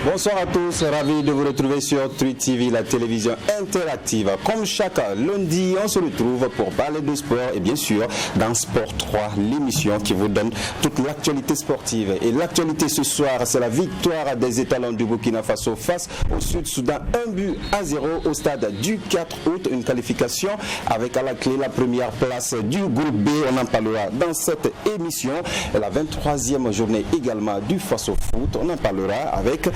Bonsoir à tous, ravi de vous retrouver sur Tweet TV, la télévision interactive. Comme chaque lundi, on se retrouve pour parler de sport et bien sûr dans Sport 3, l'émission qui vous donne toute l'actualité sportive. Et l'actualité ce soir, c'est la victoire des étalons du Burkina Faso face au Sud-Soudan, 1-0 au stade du 4 août, une qualification avec à la clé la première place du groupe B. On en parlera dans cette émission. Et la 23e journée également du Faso Foot, on en parlera avec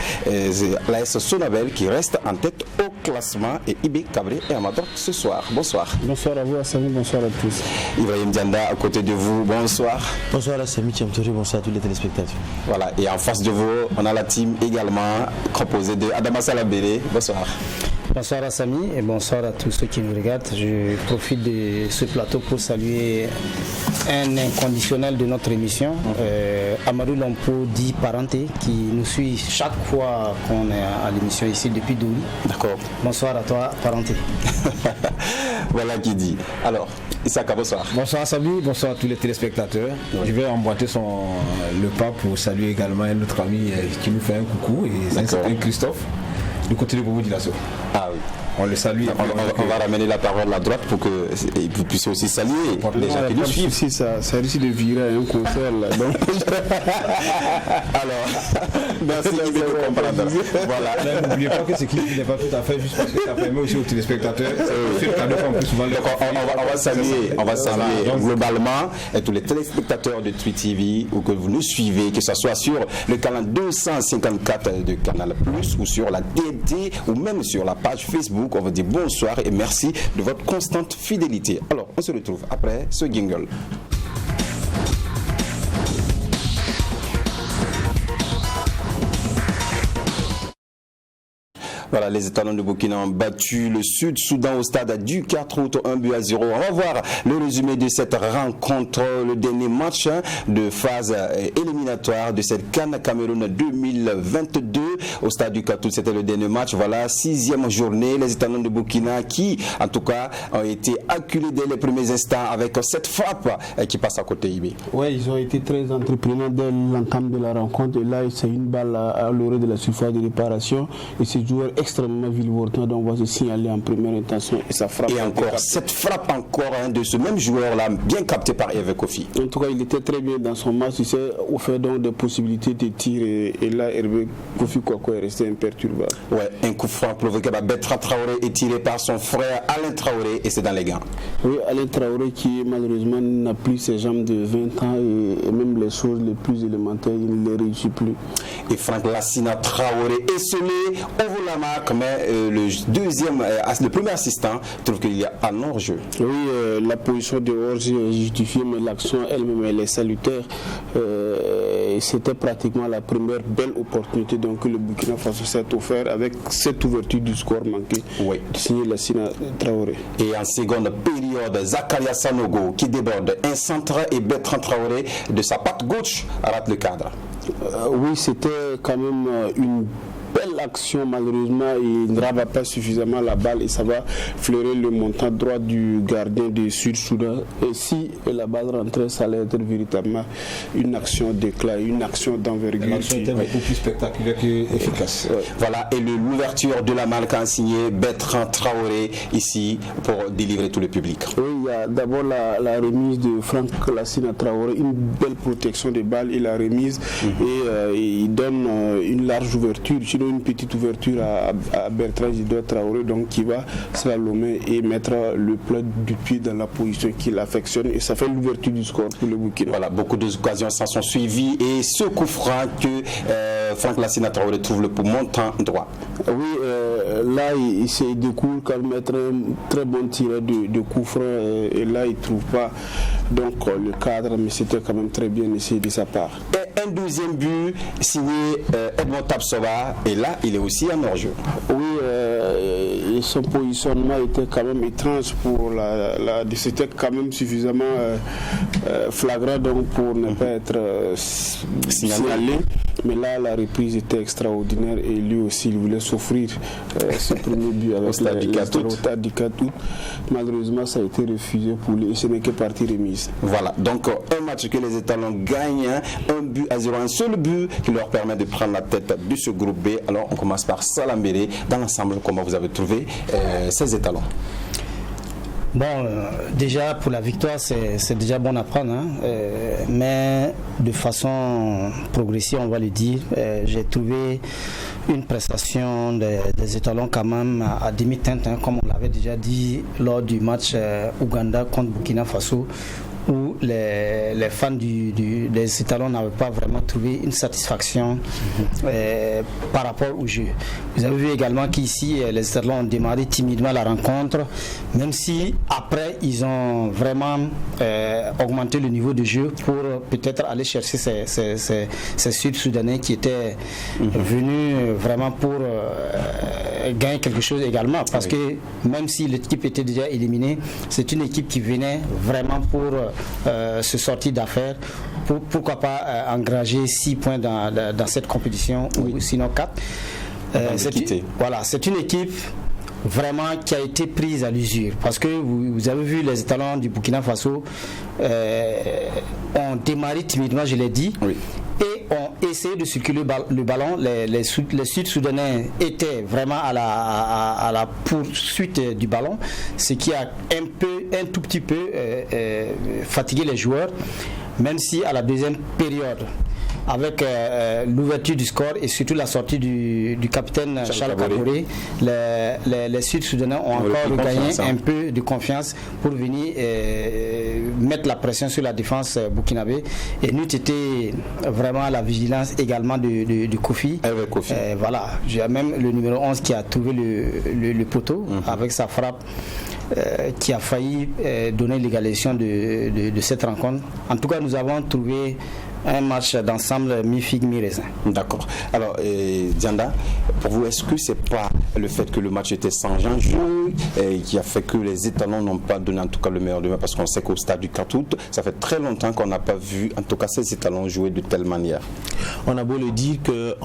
l'AS Sonabel qui reste en tête au classement et Ibi Cabré et Amador ce soir. Bonsoir. Bonsoir à vous Assami, bonsoir à tous. Ibrahim Dianda à côté de vous, bonsoir. Bonsoir Assami Tchamtori, bonsoir à tous les téléspectateurs. Voilà, et en face de vous, on a la team également composée de Adama Salabere. Bonsoir. Bonsoir Assami et bonsoir à tous ceux qui nous regardent. Je profite de ce plateau pour saluer un inconditionnel de notre émission, Amadou Lampo dit Parenté, qui nous suit chaque fois qu'on est à l'émission ici depuis Douli. D'accord. Bonsoir à toi Parenté. Voilà qui dit. Alors, Issaka, bonsoir. Bonsoir Assami, bonsoir à tous les téléspectateurs. Oui. Je vais emboîter le pas pour saluer également un autre ami qui nous fait un coucou, et c'est un certain Christophe, du côté de Bobo Dilasso. Ah oui. On le salue. On va ramener la parole à droite pour que vous puissiez aussi saluer les gens qui nous suivent. Si ça risque de virer à un concert là. Donc... Alors, merci de comprendre. Voilà. N'oubliez pas que ce clip n'est pas tout à fait juste parce que ça permet aussi aux téléspectateurs. On va saluer globalement tous les téléspectateurs de Tweet TV ou que vous nous suivez, que ce soit sur le canal 254 de Canal Plus ou sur la TNT ou même sur la page Facebook. On vous dit bonsoir et merci de votre constante fidélité. Alors, on se retrouve après ce jingle. Voilà, les étalons de Burkina ont battu le Sud-Soudan au stade du 4 août, 1-0. On va voir le résumé de cette rencontre, le dernier match de phase éliminatoire de cette CAN Cameroun 2022 au stade du 4 août. C'était le dernier match. Voilà, 6e journée. Les étalons de Burkina qui, en tout cas, ont été acculés dès les premiers instants avec cette frappe qui passe à côté IB. Oui, ils ont été très entreprenants dès l'entame de la rencontre. Et là, c'est une balle à l'orée de la surface de réparation. Et ces joueurs extrêmement vilevoltant, donc on va se signaler en première intention et ça frappe. Et encore, cette frappe encore de ce même joueur-là, bien capté par Hervé Kofi. En tout cas, il était très bien dans son match, il s'est offert donc des possibilités de tir et là, Hervé Kofi Kouakou est resté imperturbable. Ouais, un coup franc provoqué par Bertrand Traoré et tiré par son frère Alain Traoré et c'est dans les gants. Oui, Alain Traoré qui malheureusement n'a plus ses jambes de 20 ans et même les choses les plus élémentaires, il ne les réussit plus. Et Franck Lassina Traoré esselé, ouvre la marque, mais le premier assistant trouve qu'il y a un hors-jeu. Oui, la position de hors-jeu est justifiée, mais l'action elle-même elle est salutaire. C'était pratiquement la première belle opportunité donc, que le Burkina Faso s'est offert avec cette ouverture du score manqué de signer Lassina Traoré. Et en seconde période, Zakaria Sanogo qui déborde un centre et Bertrand Traoré de sa patte gauche rate le cadre. Oui, c'était quand même une belle action, malheureusement il ne raba pas suffisamment la balle et ça va fleurer le montant droit du gardien du Sud-Soudan. Et si la balle rentrait, ça allait être véritablement une action d'éclat, une action d'envergure. L'action était beaucoup plus spectaculaire qu'efficace. Voilà, et l'ouverture de la marque a signé Bertrand Traoré ici pour délivrer tout le public. Oui, il y a d'abord la remise de Franck Lassina Traoré, une belle protection de balle et la remise et il donne une large ouverture, une petite ouverture à Bertrand Traoré donc qui va slalomer et mettre le plat du pied dans la position qu'il affectionne et ça fait l'ouverture du score pour le Burkina. Voilà, beaucoup d'occasions s'en sont suivies et ce coup franc que Franck Lassina Traoré trouve le montant droit. Oui, là il découvre quand même être un très bon tireur de coup franc et là il ne trouve pas donc le cadre, mais c'était quand même très bien essayé de sa part. Et un deuxième but signé Edmond Tapsoba et là il est aussi en hors-jeu. Oui, son positionnement était quand même étrange pour c'était quand même suffisamment flagrant donc pour ne pas être signalé. Mais là, la reprise était extraordinaire et lui aussi, il voulait s'offrir ce premier but avec au stade du 4 août. Malheureusement, ça a été refusé pour lui et ce n'est que partie remise. Voilà, donc un match que les étalons gagnent, 1-0, un seul but qui leur permet de prendre la tête de ce groupe B. Alors on commence par Salam Béré. Dans l'ensemble, comment vous avez trouvé ces étalons? Bon, déjà pour la victoire, c'est déjà bon à prendre, hein. Mais de façon progressive, on va le dire, j'ai trouvé une prestation des étalons quand même à demi-teinte, hein, comme on l'avait déjà dit lors du match Ouganda contre Burkina Faso, où les fans des étalons n'avaient pas vraiment trouvé une satisfaction par rapport au jeu. Vous avez vu également qu'ici, les étalons ont démarré timidement la rencontre, même si après, ils ont vraiment augmenté le niveau de jeu pour peut-être aller chercher ces Sud-Soudanais qui étaient venus vraiment pour gagner quelque chose également. Parce que même si l'équipe était déjà éliminée, c'est une équipe qui venait vraiment pour se sortir d'affaires. Pourquoi pas engranger 6 points dans cette compétition, ou sinon 4. C'est une équipe vraiment qui a été prise à l'usure, parce que vous avez vu les étalons du Burkina Faso ont démarré timidement, je l'ai dit, et ont essayé de circuler le ballon. Les Sud-Soudanais étaient vraiment à la poursuite du ballon, ce qui a un tout petit peu fatigué les joueurs, même si à la deuxième période, avec l'ouverture du score et surtout la sortie du capitaine Charles Kaboré, les Sud-Soudanais ont encore regagné un peu de confiance pour venir mettre la pression sur la défense burkinabé. Et nous, c'était vraiment la vigilance également de Kofi. Voilà, j'ai même le numéro 11 qui a trouvé le poteau avec sa frappe. Qui a failli donner l'égalisation de cette rencontre. En tout cas, nous avons trouvé un match d'ensemble mi-figue, mi-raisin. D'accord. Alors, Dianda, pour vous, est-ce que c'est pas le fait que le match était sans enjeu qui a fait que les étalons n'ont pas donné en tout cas le meilleur d'eux-mêmes, parce qu'on sait qu'au stade du 4 août, ça fait très longtemps qu'on n'a pas vu en tout cas ces étalons jouer de telle manière? On a beau le dire que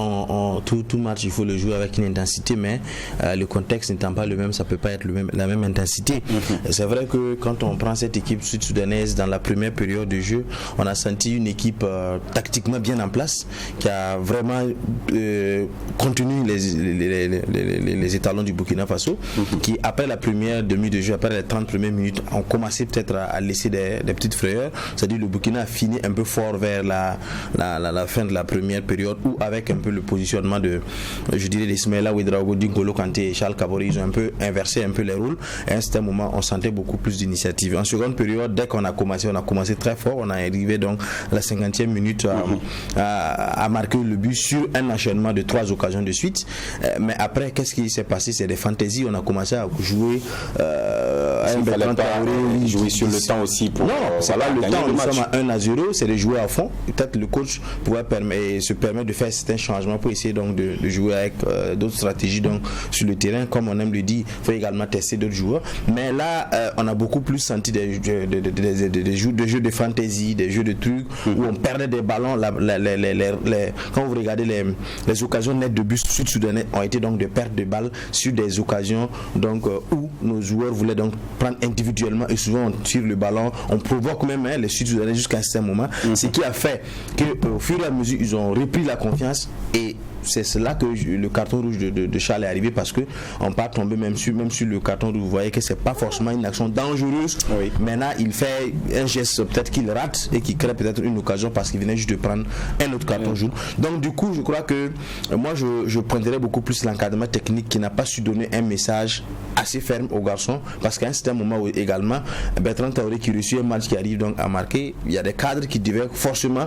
tout match il faut le jouer avec une intensité, mais le contexte n'étant pas le même, ça peut pas être la même intensité. C'est vrai que quand on prend cette équipe sud-soudanaise dans la première période de jeu, on a senti une équipe tactiquement bien en place, qui a vraiment contenu les étalons du Burkina Faso, qui après la première demi de jeu, après les 30 premières minutes, ont commencé peut-être à laisser des petites frayeurs. C'est-à-dire le Burkina a fini un peu fort vers la fin de la première période, où avec un peu le positionnement d'Ismaïla Ouedraogo, N'Golo Kanté et Charles Kaboré, ils ont un peu inversé un peu les rôles, et à un certain moment on sentait beaucoup plus d'initiative. En seconde période, dès qu'on a commencé très fort, on a arrivé donc à la 50e minute à marquer le but sur un enchaînement de 3 occasions de suite. Mais après, qu'est-ce qui s'est passé? C'est des fantaisies. On a commencé à jouer jouer sur le temps aussi pour c'est là le temps. Nous sommes à 1-0, c'est de jouer à fond. Peut-être le coach pourrait se permettre de faire certains changements pour essayer donc de jouer avec d'autres stratégies donc sur le terrain. Comme on aime le dire, il faut également tester d'autres joueurs. Mais là, on a beaucoup plus senti des jeux de fantaisie, des jeux de trucs où on perdait des ballons. Quand vous regardez les occasions nettes de but sud-soudanais ont été donc de perte de balles sur des occasions donc où nos joueurs voulaient donc prendre individuellement, et souvent on tire le ballon, on provoque même les sud-soudanais jusqu'à un certain moment, ce qui a fait qu'au fur et à mesure ils ont repris la confiance, et c'est là que le carton rouge de Charles est arrivé, parce que on peut tomber même sur le carton rouge. Vous voyez que c'est pas forcément une action dangereuse. Maintenant il fait un geste peut-être qu'il rate et qui crée peut-être une occasion parce qu'il venait juste de prendre un autre carton jaune. Donc du coup je crois que moi je prendrais beaucoup plus l'encadrement technique qui n'a pas su donner un message assez ferme aux garçons, parce qu'à un certain moment également Bertrand Traoré qui reçut un match qui arrive donc à marquer, il y a des cadres qui devaient forcément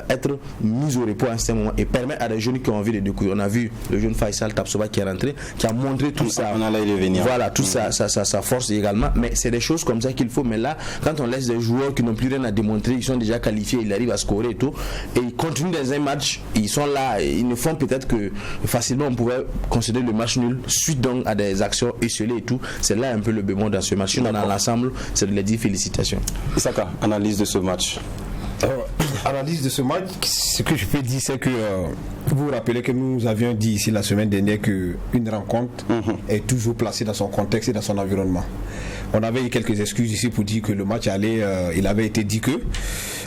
être mis au repos à un certain moment et permettre à des jeunes qui ont envie de découvrir. On a vu le jeune Faisal Tapsoba qui est rentré, qui a montré tout ça. On allait y revenir. Voilà, tout ça, sa force également. Mais c'est des choses comme ça qu'il faut. Mais là, quand on laisse des joueurs qui n'ont plus rien à démontrer, ils sont déjà qualifiés, ils arrivent à scorer et tout, et ils continuent dans un match, ils sont là, ils ne font peut-être que facilement on pouvait considérer le match nul suite donc à des actions esselées et tout. C'est là un peu le bémol dans ce match. Dans l'ensemble, c'est de les dire félicitations. Isaka, analyse de ce match. Analyse de ce match, ce que je peux dire, c'est que vous vous rappelez que nous avions dit ici la semaine dernière qu'une rencontre est toujours placée dans son contexte et dans son environnement. On avait eu quelques excuses ici pour dire que le match il avait été dit que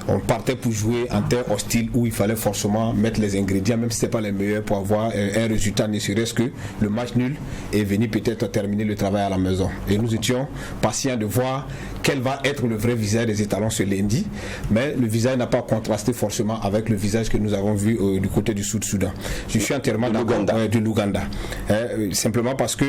on partait pour jouer en terre hostile où il fallait forcément mettre les ingrédients, même si ce n'était pas les meilleurs, pour avoir un résultat, ne serait-ce que le match nul et venir peut-être terminer le travail à la maison. Et nous étions patients de voir quel va être le vrai visage des étalons ce lundi, mais le visage n'a pas contrasté forcément avec le visage que nous avons vu du côté du Sud-Soudan. Je suis entièrement d'accord de l'Ouganda. Simplement parce que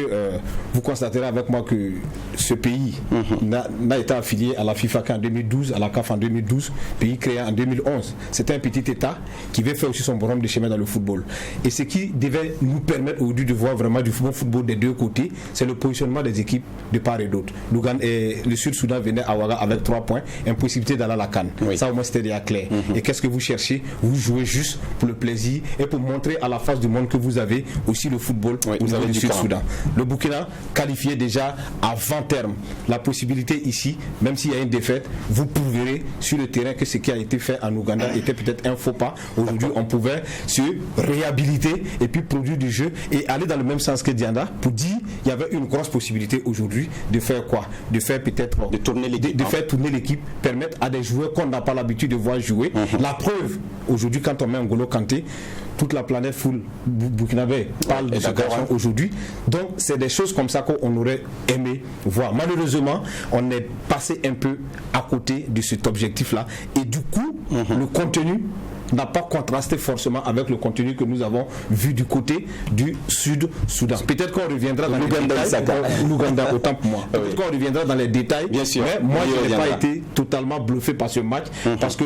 vous constaterez avec moi que ce pays n'a été affilié à la FIFA qu'en 2012, à la CAF en 2012, pays créé en 2011. C'était un petit État qui veut faire aussi son bonhomme de chemin dans le football. Et ce qui devait nous permettre aujourd'hui de voir vraiment du football des deux côtés, c'est le positionnement des équipes de part et d'autre. L'Ouganda et le Sud-Soudan venaient à Ouaga avec 3 points, impossibilité d'aller à la CAN. Oui. Ça au moins c'était déjà clair. Et qu'est-ce que vous cherchez? Vous jouez juste pour le plaisir et pour montrer à la face du monde que vous avez aussi le football. Oui, vous avez le Sud-Soudan. Le Burkina qualifié déjà avant terme. La possibilité ici, même s'il y a une défaite, vous prouverez sur le terrain que ce qui a été fait en Ouganda était peut-être un faux pas. Aujourd'hui, on pouvait se réhabiliter et puis produire du jeu et aller dans le même sens que Dianda pour dire qu'il y avait une grosse possibilité aujourd'hui de faire quoi? De faire peut-être de tourner l'équipe, de faire tourner l'équipe, permettre à des joueurs qu'on n'a pas l'habitude de voir jouer. La preuve, aujourd'hui, quand on met N'Golo Kanté, toute la planète full burkinabé parle de ce garçon aujourd'hui. Donc c'est des choses comme ça qu'on aurait aimé voir. Malheureusement, on est passé un peu à côté de cet objectif-là. Et du coup, le contenu n'a pas contrasté forcément avec le contenu que nous avons vu du côté du Sud-Soudan. Peut-être qu'on reviendra dans les détails. L'Ouganda, autant pour moi. Peut-être qu'on reviendra dans les détails. Bien sûr. Mais moi, je n'ai pas été totalement bluffé par ce match parce que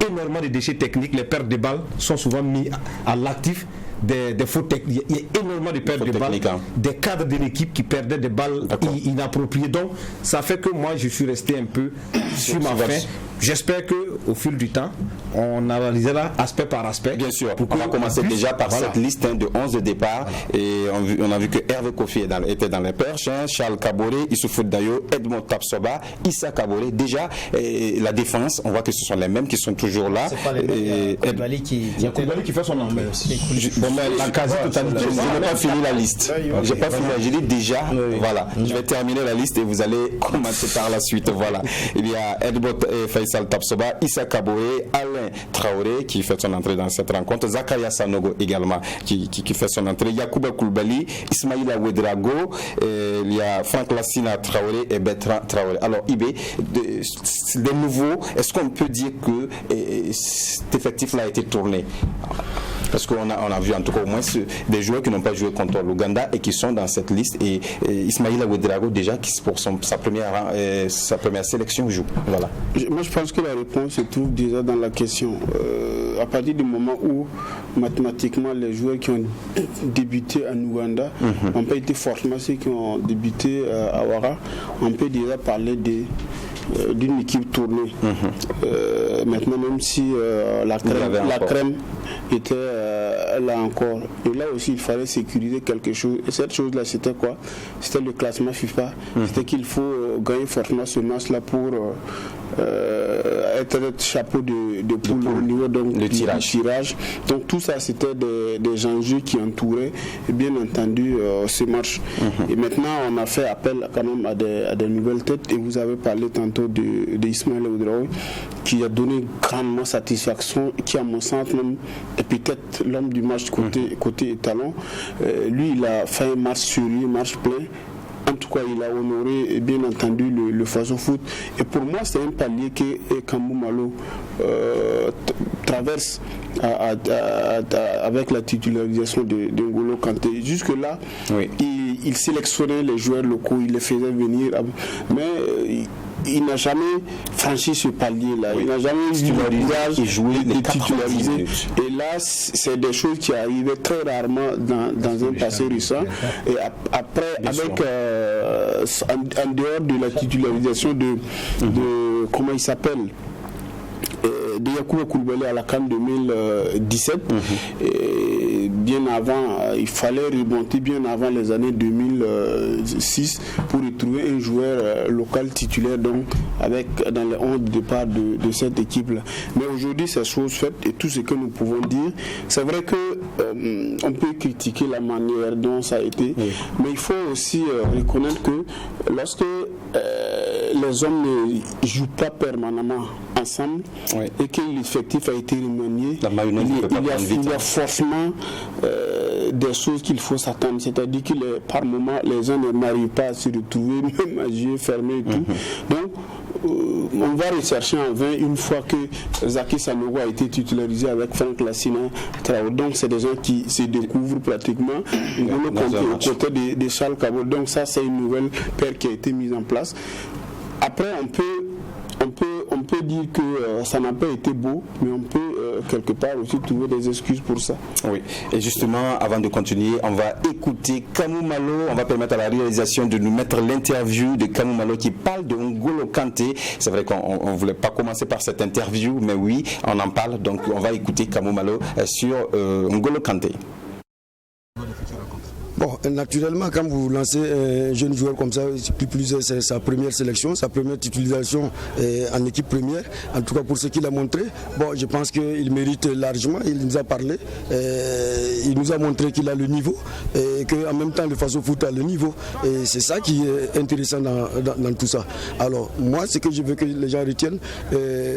énormément de déchets techniques, les pertes de balles sont souvent mis à l'actif des fautes techniques. Il y a énormément de pertes de balles, des cadres de l'équipe qui perdaient des balles inappropriées. Donc, ça fait que moi, je suis resté un peu sur ma faim. J'espère qu'au fil du temps, on analysera aspect par aspect. Bien sûr, on va commencer déjà par cette liste de 11 de départ. Et on a vu que Hervé Kofi était dans les perches, Charles Kaboré, Issoufou Dayo, Edmond Tapsoba, Issa Kaboré. Déjà, la défense, on voit que ce sont les mêmes qui sont toujours là. C'est pas les mêmes. Koulibaly qui fait son entrée. Bon, mais la quasi-totalité. Je n'ai pas fini la liste. J'ai pas fini. Je dis déjà, voilà. Je vais terminer la liste et vous allez commencer par la suite. Voilà. Il y a Edmond Faisal Tapsoba, Issa Kaboré, Alain Traoré qui fait son entrée dans cette rencontre, Zakaria Sanogo également qui fait son entrée, Yacouba Koulibaly, Ismaïla Ouedraogo, il y a Franck Lassina Traoré et Bertrand Traoré. Alors Ibé, de nouveau, est-ce qu'on peut dire que cet effectif-là a été tourné? Parce qu'on a vu en tout cas au moins des joueurs qui n'ont pas joué contre l'Ouganda et qui sont dans cette liste. Et Ismaïla Ouedraogo déjà qui pour sa première sélection joue. Voilà. Moi je pense que la réponse se trouve déjà dans la question. À partir du moment où mathématiquement les joueurs qui ont débuté en Ouganda n'ont pas été forcément ceux qui ont débuté à Ouaga, on peut déjà parler d'une équipe tournée. Maintenant, même si la crème était là encore. Et là aussi, il fallait sécuriser quelque chose. Et cette chose-là, c'était quoi? C'était le classement FIFA. C'était qu'il faut gagner fortement ce match-là pour être chapeau de poule au niveau du tirage. Donc tout ça, c'était des enjeux qui entouraient, bien entendu, ce match. Et maintenant, on a fait appel quand même à des nouvelles têtes. Et vous avez parlé tantôt d'Ismaïla Ouedraogo, qui a donné grandement satisfaction, qui à mon sens même est peut-être l'homme du match côté étalon. Lui, il a fait un match sérieux, match plein. En tout cas, il a honoré, bien entendu, le Faso Foot. Et pour moi, c'est un palier que Kambou Malo traverse avec la titularisation de N'Golo Kanté. Jusque-là, il sélectionnait les joueurs locaux, il les faisait venir. Mais il n'a jamais franchi ce palier-là. Il n'a jamais eu le visage de titulariser. Et là, c'est des choses qui arrivaient très rarement dans un passé récent. Et après, avec en dehors de la titularisation de comment il s'appelle, de Yakuba Koulibaly à la CAN 2017. Et bien avant, il fallait remonter bien avant les années 2006 pour retrouver un joueur local titulaire donc dans les 11 de départ de cette équipe-là. Mais aujourd'hui, c'est chose faite et tout ce que nous pouvons dire, c'est vrai que on peut critiquer la manière dont ça a été, mais il faut aussi reconnaître que lorsque les hommes ne jouent pas permanemment ensemble et que l'effectif a été remanié, il y a forcément des choses qu'il faut s'attendre, c'est-à-dire que par moment les uns n'arrivent pas à se retrouver même à yeux fermés et tout. Donc on va rechercher en vain une fois que Zaki Sanogo a été titularisé avec Franck Lassina Traoré. Donc c'est des gens qui se découvrent pratiquement. Ils vont le compter aux côtés de Charles Cabot. Donc ça c'est une nouvelle paire qui a été mise en place. Après on peut dire que ça n'a pas été beau, mais on peut quelque part aussi trouver des excuses pour ça. Oui, et justement, avant de continuer, on va écouter Kamou Malo. On va permettre à la réalisation de nous mettre l'interview de Kamou Malo qui parle de N'Golo Kanté. C'est vrai qu'on ne voulait pas commencer par cette interview, mais oui, on en parle. Donc on va écouter Kamou Malo sur N'Golo Kanté. Bon, naturellement, quand vous lancez un jeune joueur comme ça, c'est sa première sélection, sa première titularisation en équipe première, en tout cas pour ce qu'il a montré. Bon, je pense qu'il mérite largement, il nous a parlé, il nous a montré qu'il a le niveau et qu'en même temps le Faso Foot a le niveau. Et c'est ça qui est intéressant dans tout ça. Alors, moi, ce que je veux que les gens retiennent,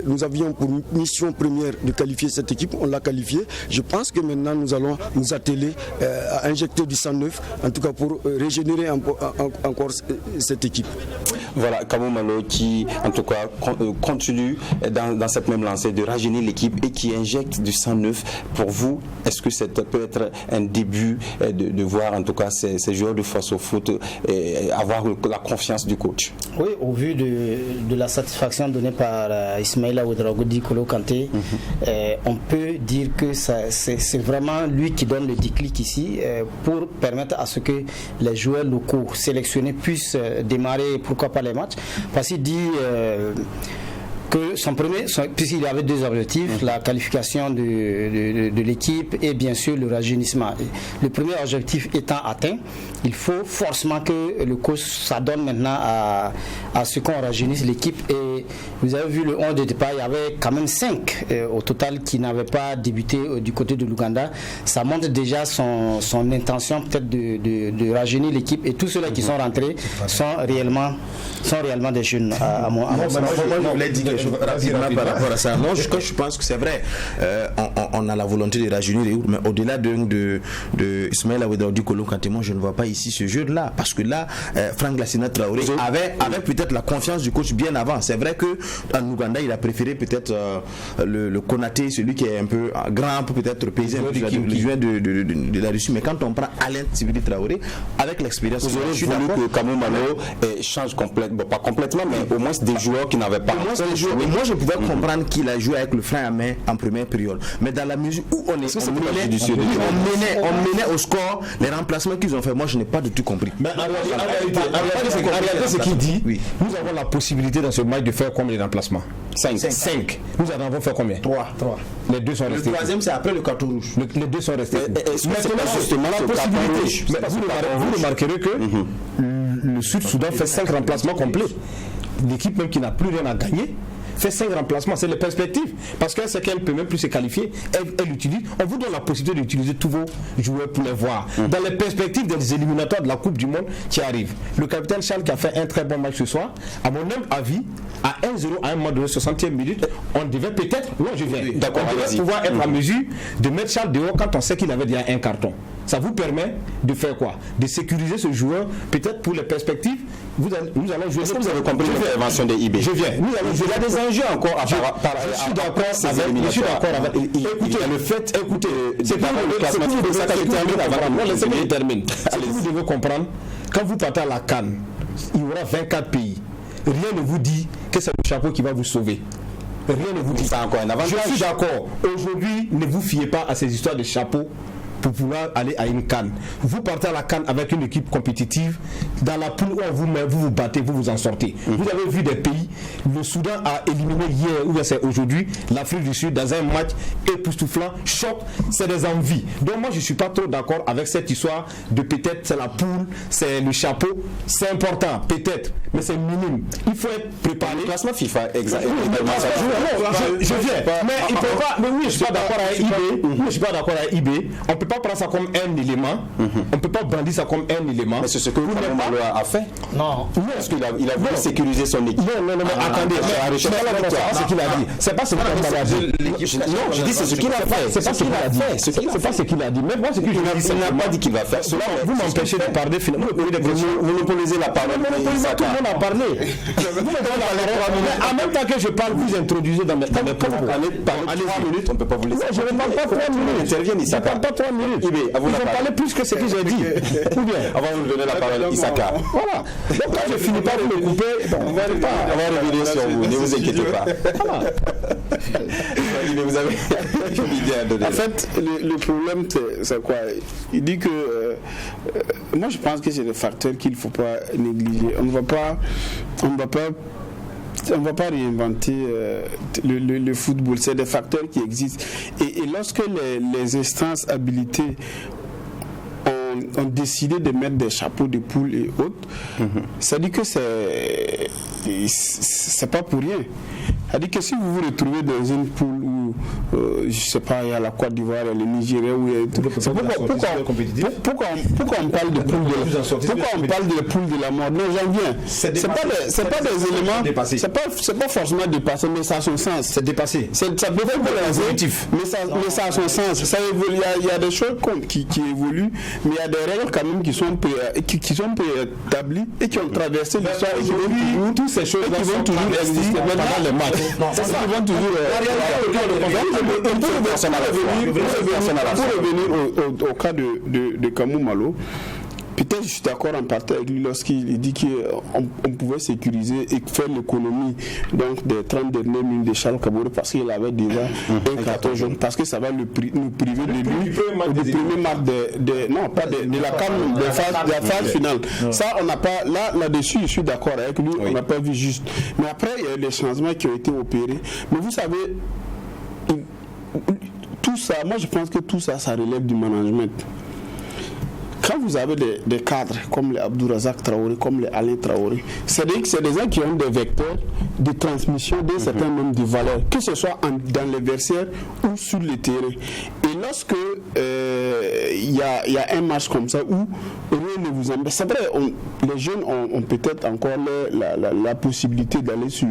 nous avions pour mission première de qualifier cette équipe, on l'a qualifiée. Je pense que maintenant nous allons nous atteler à injecter du sang neuf, en tout cas pour régénérer encore cette équipe. Voilà, Kamou Malo qui en tout cas continue dans cette même lancée de rajeunir l'équipe et qui injecte du sang neuf. Pour vous, est-ce que ça peut être un début de voir en tout cas ces joueurs de Faso Foot avoir la confiance du coach? Oui, au vu de la satisfaction donnée par Ismaïla Ouedraogo N'Golo Kanté, on peut dire que c'est vraiment lui qui donne le déclic ici pour permettre à ce que les joueurs locaux sélectionnés puissent démarrer, pourquoi pas, les matchs. Parce qu'il dit que puisqu'il avait deux objectifs, la qualification de l'équipe et bien sûr le rajeunissement. Le premier objectif étant atteint, il faut forcément que le coach s'adonne maintenant à ce qu'on rajeunisse l'équipe. Et vous avez vu le 11 de départ, il y avait quand même 5 au total qui n'avaient pas débuté du côté de l'Ouganda. Ça montre déjà son intention peut-être de rajeunir l'équipe, et tous ceux-là qui sont rentrés sont réellement des jeunes à mon sens. Je voulais dire quelque chose rapidement par rapport à ça. Non, je pense que c'est vrai. On a la volonté de rajeunir, mais au-delà de Ismaïla Ouedraogo N'Golo Kanté, moi je ne vois pas ici ce jeu-là, parce que là, Franck Lassina Traoré avait peut-être la confiance du coach bien avant. C'est vrai qu'en Ouganda, il a préféré peut-être le Konaté, celui qui est un peu grand, peut-être paysan, qui vient de la Russie. Mais quand on prend Alain Tsibiri Traoré, avec l'expérience, vous aurez voulu que Kamou Malo change complètement, bon, pas complètement, mais au moins des joueurs qui n'avaient pas. Moi je pouvais comprendre qu'il a joué avec le frein à main en première période, mais dans la mesure où on menait au score, les remplacements qu'ils ont fait, moi je n'ai pas du tout compris. Mais en réalité, ce qu'il dit, nous avons la possibilité dans ce match de faire combien de remplacements? 5. Nous en avons fait combien? 3. Les deux sont restés. Le troisième, c'est après le carton rouge. Les deux sont restés. Maintenant, justement la possibilité. Vous remarquerez que le Sud-Soudan fait 5 remplacements complets. L'équipe même qui n'a plus rien à gagner fait 5 remplacements, c'est les perspectives, parce qu'elle sait qu'elle peut même plus se qualifier, elle utilise, on vous donne la possibilité d'utiliser tous vos joueurs pour les voir. Dans les perspectives des éliminatoires de la Coupe du Monde qui arrivent, le capitaine Charles qui a fait un très bon match ce soir, à mon même avis, à 1-0 à un moment donné, 60e minute, on devait peut-être, on devait pouvoir être en mesure de mettre Charles dehors quand on sait qu'il avait déjà un carton. Ça vous permet de faire quoi? De sécuriser ce joueur, peut-être pour les perspectives. Nous allons jouer. Est-ce que vous avez compris l'intervention de IB? Je viens. Nous allons jouer. Il y a des enjeux encore à part. Je suis d'accord avec. Écoutez, le fait, c'est pas le classement. Laissez-moi terminer. Ce que vous devez comprendre, quand vous partez à la CAN, il y aura 24 pays. Rien ne vous dit que c'est le chapeau qui va vous sauver. Rien ne vous dit. Ça encore un avantage. Je suis d'accord. Aujourd'hui, ne vous fiez pas à ces histoires de chapeau pour pouvoir aller à une CAN. Vous partez à la CAN avec une équipe compétitive. Dans la poule où on vous met, vous vous battez, vous vous en sortez. Vous avez vu des pays, le Soudan a éliminé hier, ou c'est aujourd'hui, l'Afrique du Sud dans un match époustouflant, choc, c'est des envies. Donc moi je ne suis pas trop d'accord avec cette histoire de peut-être c'est la poule, c'est le chapeau, c'est important, peut-être, mais c'est minime. Il faut être préparé. Le classement FIFA, exactement. Je viens, mais il peut pas. Mais oui, je suis pas d'accord avec IB. Je suis pas d'accord avec IB. On peut pas prendre ça comme un élément. On peut pas brandir ça comme un élément. Mais c'est ce que Malo a fait. Non. Parce qu'il a voulu sécuriser son équipe. Non, attendez. C'est pas ce qu'il a dit. C'est pas ce qu'il a dit. Non, je dis c'est ce qu'il a fait. C'est pas ce qu'il a dit. C'est pas ce qu'il a dit. Mais moi, ce que je dis, il n'a pas dit qu'il va faire cela. Vous m'empêchez de parler finalement. Vous monopolisez la parole. Tout le monde a parlé. En même temps que je parle, vous introduisez dans mes propos. Allez, 3 minutes, on ne peut pas vous laisser. Je ne parle pas 3 minutes. Je ne parle pas 3 minutes. Ils ont parlé plus que ce que j'ai dit. Ou bien avant de vous donner la parole, Isaka. Voilà. Donc quand je finis pas de me couper, on va revenir sur vous, ne vous inquiétez pas. Mais vous avez une idée à donner. En fait, le problème, c'est quoi? Il dit que moi je pense que c'est des facteurs qu'il ne faut pas négliger. On ne va pas réinventer le football. C'est des facteurs qui existent. Et lorsque les instances habilitées ont décidé de mettre des chapeaux de poule et autres, ça dit que c'est pas pour rien. C'est-à-dire que si vous vous retrouvez dans une poule où, je sais pas, il y a la Côte d'Ivoire, le Nigeria, où il y a tout. Pourquoi on parle de poule de la mort? Non, j'en viens. C'est pas des éléments. C'est pas forcément dépassé, mais ça a son sens. C'est dépassé. Ça peut être positif, mais ça a son sens. Ça évolue. Il y a des choses qui évoluent, mais il y a des règles quand même qui sont préétablies et qui ont traversé l'histoire. Et toutes ces choses qui vont toujours exister pendant les matchs. C'est ça. Ils vont toujours. Pour revenir au cas de Kamou Malo, peut-être je suis d'accord en partie avec lui lorsqu'il dit qu'on pouvait sécuriser et faire l'économie donc des 30 dernières minutes de Charles Kabouré parce qu'il avait déjà un carton jaune, parce que ça va nous priver de lui du premier match de la phase finale. Ça, on n'a pas, là-dessus, je suis d'accord avec lui, on n'a pas vu juste. Mais après, il y a eu les changements qui ont été opérés. Mais vous savez, tout ça, moi je pense que tout ça relève du management. Quand vous avez des cadres comme les Abdourazak Traoré, comme les Alain Traoré, c'est des gens qui ont des vecteurs de transmission d'un certain nombre de valeurs, que ce soit dans les vestiaires ou sur le terrain. Et lorsque il y a un match comme ça où rien ne vous embête, c'est vrai, les jeunes ont peut-être encore la possibilité d'aller sur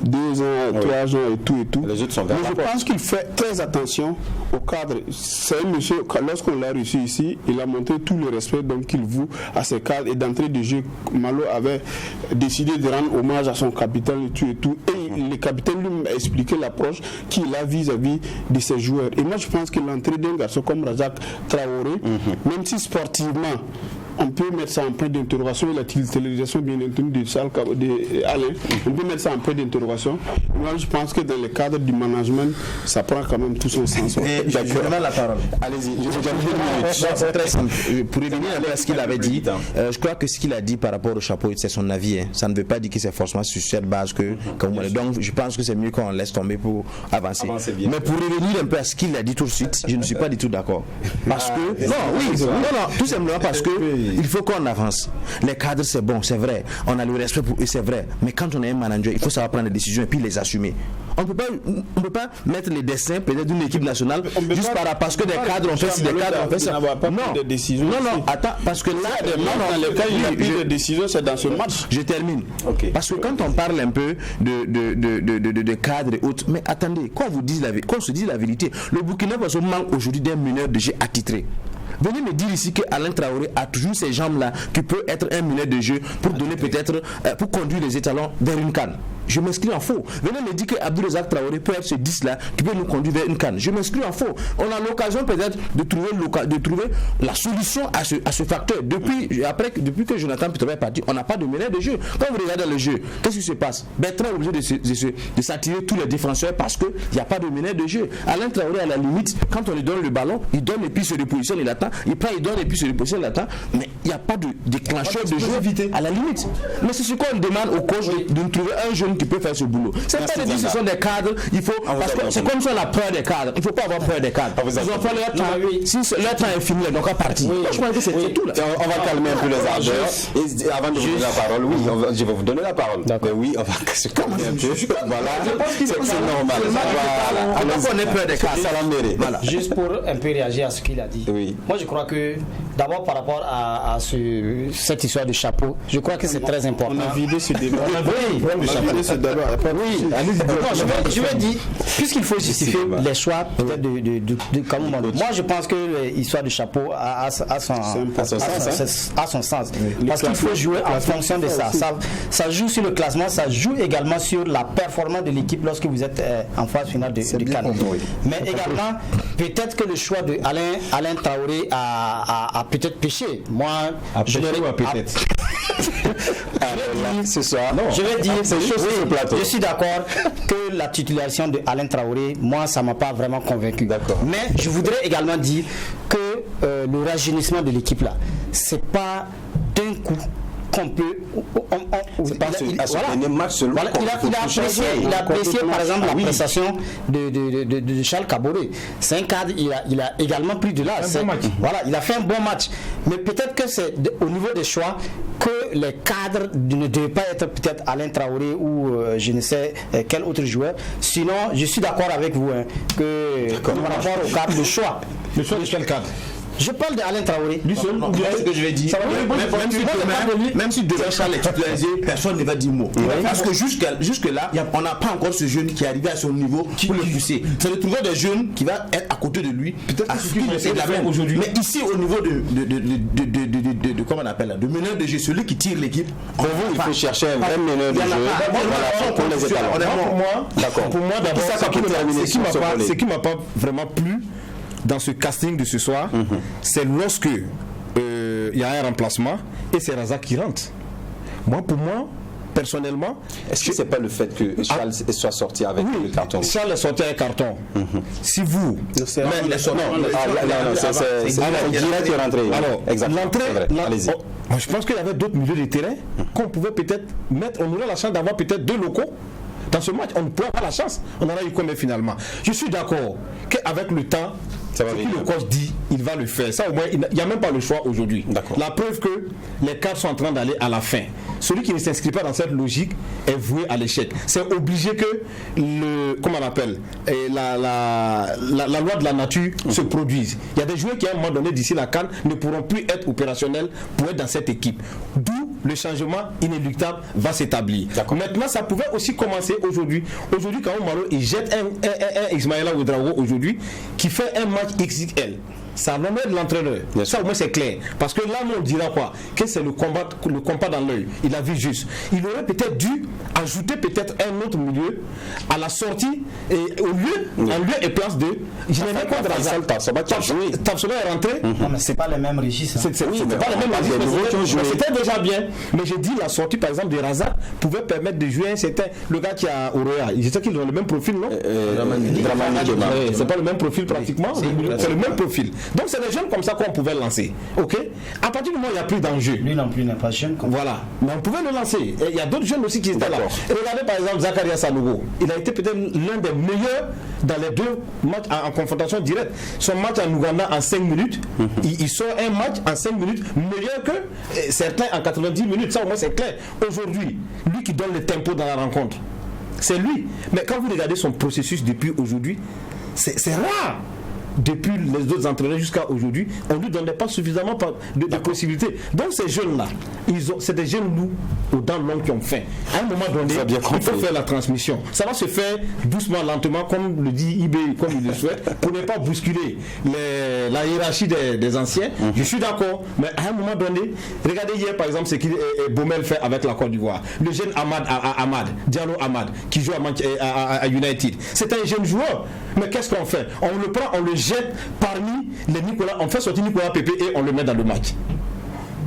2 ans, 3 ans et tout. Les autres sont mais je pense qu'il fait très attention au cadre. C'est un monsieur, lorsqu'on l'a reçu ici, il a montré tout le respect qu'il voue à ses cadres, et d'entrée de jeu, Malo avait décidé de rendre hommage à son capitaine et tout. Et le capitaine lui a expliqué l'approche qu'il a vis-à-vis de ses joueurs. Et moi je pense que l'entrée d'un garçon comme Razak Traoré, même si sportivement on peut mettre ça en point d'interrogation, la titularisation bien entendu de Alain, on peut mettre ça en point d'interrogation. Moi je pense que dans le cadre du management, ça prend quand même tout son sens. Je donne la parole. Allez-y, c'est très simple. Pour revenir à ce qu'il avait dit, je crois que ce qu'il a dit par rapport au chapeau, c'est son avis. Ça ne veut pas dire que c'est forcément sur cette base que. Donc je pense que c'est mieux qu'on laisse tomber pour avancer. Mais pour revenir un peu à ce qu'il a dit tout de suite, je ne suis pas du tout d'accord. Parce que. Non, tout simplement parce que. Il faut qu'on avance. Les cadres, c'est bon, c'est vrai. On a le respect pour eux, c'est vrai. Mais quand on est un manager, il faut savoir prendre des décisions et puis les assumer. On ne peut pas mettre les destins peut-être d'une équipe nationale juste parce que des cadres ont fait ci, des cadres ont fait ça. Non, attends, parce que là, dans le cas où il y a pris des décisions, c'est dans ce match. Je termine. Parce que quand on parle un peu de cadres et autres, mais attendez, qu'on se dise la vérité, le Burkina Faso manque aujourd'hui d'un meneur de jeu attitré. Venez me dire ici que Alain Traoré a toujours ces jambes-là qui peut être un meneur de jeu pour donner peut-être, pour conduire les étalons vers une CAN. je m'inscris en faux. Venez me dire que Abdourazak Traoré peut être ce 10 là qui peut nous conduire vers une CAN. Je m'inscris en faux. On a l'occasion peut-être de trouver la solution à ce facteur. Depuis que Jonathan Petrovic est parti, on n'a pas de meneur de jeu. Quand vous regardez le jeu, qu'est-ce qui se passe? Bertrand est obligé de s'attirer tous les défenseurs parce qu'il n'y a pas de meneur de jeu. Alain Traoré, à la limite, quand on lui donne le ballon, il donne et puis se repositionne, il attend. Il prend, il donne et puis se repositionne, il attend. Mais il n'y a pas de déclencheur de jeu à la limite. Mais c'est ce qu'on demande au coach de nous trouver un jeune qui peut faire ce boulot. C'est pas de dire que ce sont des cadres, il faut. Parce que c'est comme si on a peur des cadres. Il ne faut pas avoir peur des cadres. Ils ont peur leur temps. Si leur temps est fini, donc à partir. Je crois que c'est tout là. On va calmer un peu les ardeurs. Et avant de vous donner la parole, je vais vous donner la parole. Mais oui, on va se calmer un peu. Voilà, c'est normal. On est peur des cadres. Juste pour un peu réagir à ce qu'il a dit. Moi, je crois que d'abord par rapport à cette histoire de chapeau, je crois que c'est très important. On a vidé ce débat. Je vais dire, puisqu'il faut justifier les choix peut-être de Kamou. Moi, je pense que l'histoire du chapeau a son sens. Parce qu'il faut jouer en fonction de ça. Ça joue sur le classement, ça joue également sur la performance de l'équipe lorsque vous êtes en phase finale de CAN. Mais également, peut-être que le choix de Alain Traoré a peut-être péché. Moi, je n'aurais pas peut-être. C'est ça. Je vais dire, je suis d'accord que la titularisation de Alain Traoré, moi, ça ne m'a pas vraiment convaincu. Mais je voudrais également dire que le rajeunissement de l'équipe là, c'est pas d'un coup qu'on peut. Il a apprécié par exemple la prestation de Charles Caboret. C'est un cadre, il a également pris de l'âge. Voilà, il a fait un bon match. Mais peut-être que c'est au niveau des choix que les cadres ne devaient pas être peut-être Alain Traoré ou je ne sais quel autre joueur. Sinon, je suis d'accord avec vous que par rapport au cadre de choix. Le choix de quel cadre? Je parle d'Alain Traoré. Lui seul, ce que je vais dire. Même si demain Charles est titularisé, personne ne va dire mot. Parce que jusque-là, on n'a pas encore ce jeune qui est arrivé à son niveau pour le pousser. C'est de trouver des jeunes qui va être à côté de lui. Peut-être à ce qu'il essaie de la faire aujourd'hui. Mais ici, au niveau de comment on appelle, de meneur de jeu, celui qui tire l'équipe. Pour vous, il faut chercher un vrai meneur de jeu. Pour moi, d'abord, ce qui m'a pas vraiment plu dans ce casting de ce soir, c'est lorsque il y a un remplacement et c'est Razak qui rentre. Pour moi, personnellement, est-ce que c'est pas le fait que Charles soit sorti avec le carton? Charles est sorti avec carton. Si vous, il est sorti. C'est direct qui est rentré. Alors, l'entrée, je pense qu'il y avait d'autres milieux de terrain qu'on pouvait peut-être mettre. On aurait la chance d'avoir peut-être 2 locaux. Dans ce match, on ne pourrait pas la chance. On en a eu combien finalement? Je suis d'accord qu'avec le temps, ce que le coach dit, il va le faire. Ça, au moins, il n'y a même pas le choix aujourd'hui. La preuve que les cartes sont en train d'aller à la fin. Celui qui ne s'inscrit pas dans cette logique est voué à l'échec. C'est obligé que comment on appelle, la loi de la nature se produise. Il y a des joueurs qui, à un moment donné, d'ici la CAN, ne pourront plus être opérationnels pour être dans cette équipe. D'où le changement inéluctable va s'établir. Maintenant, ça pouvait aussi commencer aujourd'hui. Aujourd'hui, quand Malo il jette un Ismaïla Ouedraogo aujourd'hui qui fait un match XXL. Ça va mettre l'entraîneur. Ça au moins c'est clair. Parce que là, on dira quoi? Que c'est le combat dans l'œil. Il a vu juste. Il aurait peut-être dû ajouter peut-être un autre milieu à la sortie et en lieu et place de. Je n'ai rien contre Razak. Tapsoba est rentré. Non, mais c'est pas le même registre. C'est pas le même registre. C'était déjà bien. Mais j'ai dit la sortie par exemple de Razak pouvait permettre de jouer. C'était le gars qui a Oroya. Je sais qu'ils ont le même profil, non? C'est pas le même profil pratiquement. C'est le même profil. Donc c'est des jeunes comme ça qu'on pouvait lancer. Ok. À partir du moment où il n'y a plus d'enjeu. Lui non plus n'est pas jeune. Voilà. Mais on pouvait le lancer. Et il y a d'autres jeunes aussi qui étaient là. Et regardez par exemple Zakaria Sanogo. Il a été peut-être l'un des meilleurs dans les 2 matchs en confrontation directe. Son match en Ouganda en 5 minutes. Il sort un match en 5 minutes meilleur que certains en 90 minutes. Ça au moins c'est clair. Aujourd'hui, lui qui donne le tempo dans la rencontre, c'est lui. Mais quand vous regardez son processus depuis aujourd'hui, c'est rare. depuis les autres entraîneurs jusqu'à aujourd'hui, on ne lui donnait pas suffisamment de possibilités. Donc ces jeunes-là, c'est des jeunes loups aux dents longues qui ont faim. À un moment donné, il faut faire la transmission. Ça va se faire doucement, lentement, comme le dit IB, comme il le souhaite, pour ne pas bousculer la hiérarchie des anciens. Je suis d'accord, mais à un moment donné, regardez hier par exemple ce que Baumel fait avec la Côte d'Ivoire. Le jeune Ahmad, Diallo Ahmad, qui joue à United. C'est un jeune joueur, mais qu'est-ce qu'on fait? On le prend, on le jette parmi les Nicolas, on fait sortir Nicolas Pepe et on le met dans le match.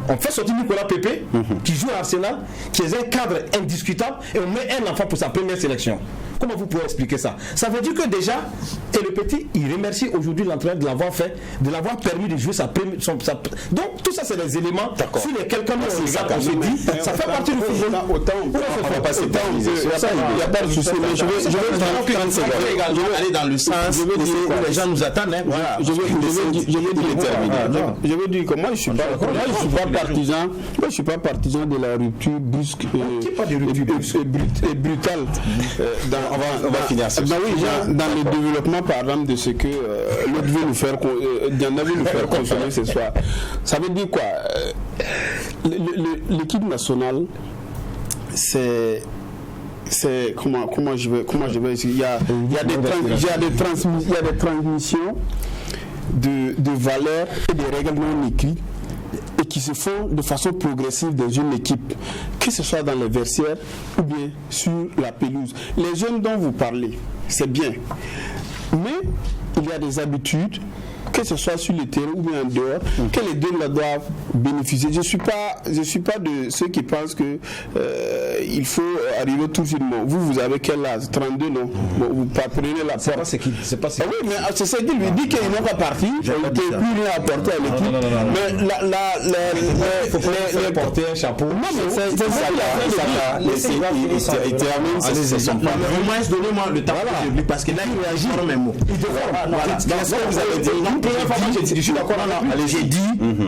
On fait sortir Nicolas Pepe, qui joue à Arsenal, qui est un cadre indiscutable, et on met un enfant pour sa première sélection. Comment vous pouvez expliquer ça? Ça veut dire que déjà, et le petit, il remercie aujourd'hui l'entraîneur de l'avoir fait, de l'avoir permis de jouer sa première. Donc tout ça, c'est des éléments sur lesquels, comme on se dit, ça fait partie du football. Autant on va passer par il n'y a pas de souci. Je vais aller dans le sens où les gens nous attendent. Je veux dire que moi, je suis pas partisan de la rupture brusque et brutale. On va finir ça. Dans le développement, par exemple, de ce que l'autre veut nous faire consommer ce soir. Ça veut dire quoi? L'équipe nationale, c'est comment je vais essayer. Il y a des transmissions de valeurs et des règles non écrites et qui se font de façon progressive dans une équipe, que ce soit dans les vestiaires ou bien sur la pelouse. Les jeunes dont vous parlez, c'est bien, mais il y a des habitudes, que ce soit sur le terrain ou bien en dehors, que les deux doivent bénéficier. Je suis pas de ceux qui pensent que il faut arriver tout de suite. Vous avez quel âge? 32, non? Vous prenez la porte. C'est pas ce oui, mais c'est ça qu'il lui dit qu'il n'est pas parti, qu'il n'est plus rien apporté à l'équipe. Mais il faut pas porter un chapeau. Non, mais c'est ça qu'il a fait. Il termine ses saisons. Au moins, donnez-moi le temps parce que là, il réagit dans mes mots. Vous avez dit. Je suis d'accord. J'ai dit,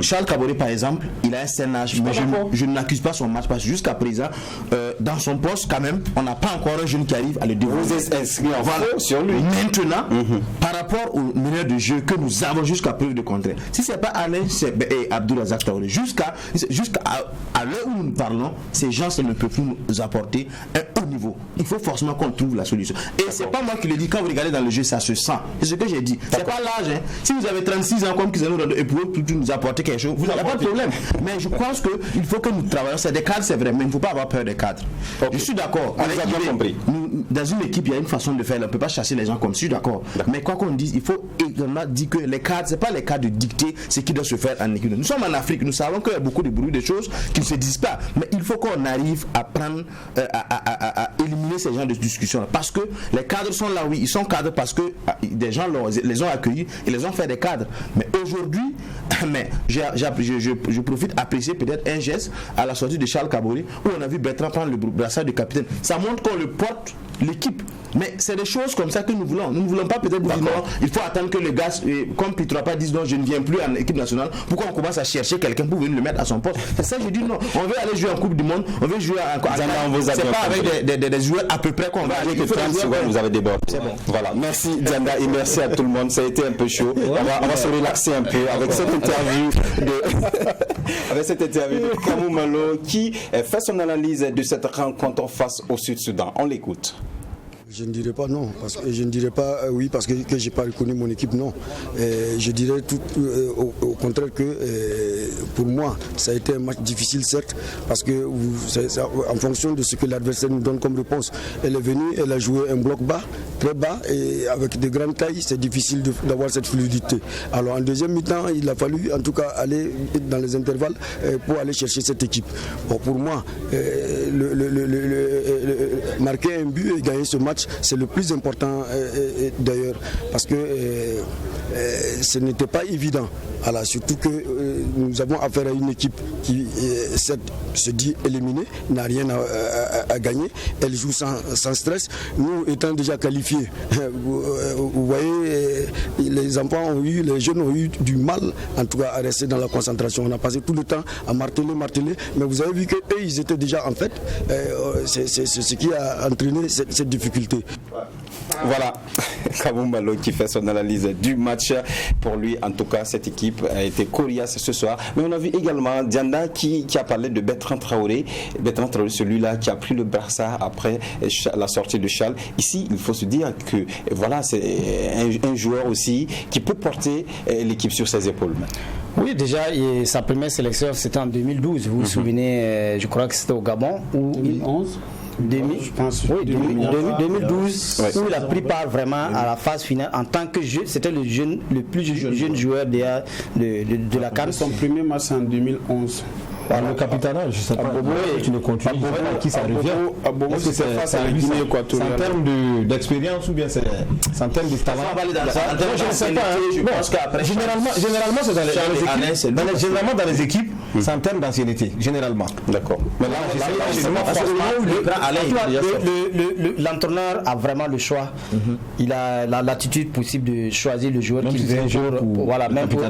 Charles Kaboré par exemple, il a un certain âge, mais je n'accuse pas son match parce que jusqu'à présent, dans son poste quand même, on n'a pas encore un jeune qui arrive à le développer. Vous êtes inscrit en faux sur lui. Maintenant, par rapport au meneur de jeu que nous avons jusqu'à preuve de contraire, si c'est pas Alain et Abdourazak Traoré, jusqu'à l'heure où nous parlons, ces gens ne peuvent plus nous apporter un haut niveau. Il faut forcément qu'on trouve la solution. Et c'est pas moi qui le dis, quand vous regardez dans le jeu, ça se sent. C'est ce que j'ai dit. C'est pas l'âge. Hein. Si vous avez 36 ans comme Cristiano Ronaldo et pour nous apporter quelque chose, vous n'avez pas de problème. Mais je pense qu'il faut que nous travaillions. C'est des cadres, c'est vrai, mais il ne faut pas avoir peur des cadres. Je suis d'accord. On a bien compris. Dans une équipe, il y a une façon de faire. On ne peut pas chasser les gens comme ça. Je suis d'accord. Mais quoi qu'on dise, il faut également dire que les cadres, ce n'est pas les cadres de dicter ce qui doit se faire en équipe. Nous sommes en Afrique, nous savons qu'il y a beaucoup de bruit, de choses qui ne se disent pas. Mais il faut qu'on arrive à prendre, à éliminer ces genres de discussions. Parce que les cadres sont là, oui, ils sont cadres parce que des gens les ont accueillis et les ont fait des cadres. Mais aujourd'hui, je profite apprécier peut-être un geste à la sortie de Charles Kaboré où on a vu Bertrand prendre le brassard de capitaine. Ça montre qu'on le porte l'équipe. Mais c'est des choses comme ça que nous voulons. Nous ne voulons pas peut-être dire non, il faut attendre que le gars, comme Pitropa dise non, je ne viens plus en équipe nationale. Pourquoi on commence à chercher quelqu'un pour venir le mettre à son poste? C'est ça, je dis non. On veut aller jouer en Coupe du Monde, on veut jouer en c'est pas avec des joueurs à peu près qu'on va aller. 30 secondes, vous avez débordé. C'est bon. Voilà. Merci Dianda et merci à tout le monde. Ça a été un peu chaud. On va se relaxer un peu avec cette interview de Kamou Malo qui fait son analyse de cette rencontre face au Sud-Soudan. On l'écoute. Je ne dirais pas non, parce que je ne dirais pas oui parce que j'ai pas reconnu mon équipe, non. Je dirais tout au contraire que pour moi ça a été un match difficile certes, parce que en fonction de ce que l'adversaire nous donne comme réponse, elle est venue, elle a joué un bloc bas, très bas et avec de grandes tailles, c'est difficile d'avoir cette fluidité. Alors en deuxième mi-temps, il a fallu en tout cas aller dans les intervalles pour aller chercher cette équipe. Bon, pour moi, marquer un but et gagner ce match, c'est le plus important d'ailleurs, parce que ce n'était pas évident. Alors, surtout que nous avons affaire à une équipe qui se dit éliminée, n'a rien à gagner, elle joue sans stress. Nous étant déjà qualifiés, vous voyez, les enfants les jeunes ont eu du mal en tout cas à rester dans la concentration. On a passé tout le temps à marteler, mais vous avez vu qu'eux ils étaient déjà en fait, c'est ce qui a entraîné cette difficulté. Voilà, Kabou Malo qui fait son analyse du match. Pour lui, en tout cas, cette équipe a été coriace ce soir. Mais on a vu également Dianda qui a parlé de Bertrand Traoré. Bertrand Traoré, celui-là qui a pris le Barça après la sortie de Charles. Ici, il faut se dire que voilà, c'est un joueur aussi qui peut porter l'équipe sur ses épaules. Oui, déjà, sa première sélection, c'était en 2012. Vous vous souvenez, je crois que c'était au Gabon. 2011 je pense. Oui, 2012, où il a pris part vraiment à la phase finale en tant que jeune. C'était le plus jeune joueur de la CAN. Son premier match en 2011. Le capitaine, je ne sais pas, tu ne continues pas qui ça revient. Est-ce que c'est en termes d'expérience ou bien c'est en termes de talent? Je ne sais pas. Généralement, c'est dans les équipes, c'est en termes d'ancienneté, généralement. D'accord. Mais l'entraîneur a vraiment le choix. Il a l'attitude possible de choisir le joueur qu'il veut. Voilà, même pour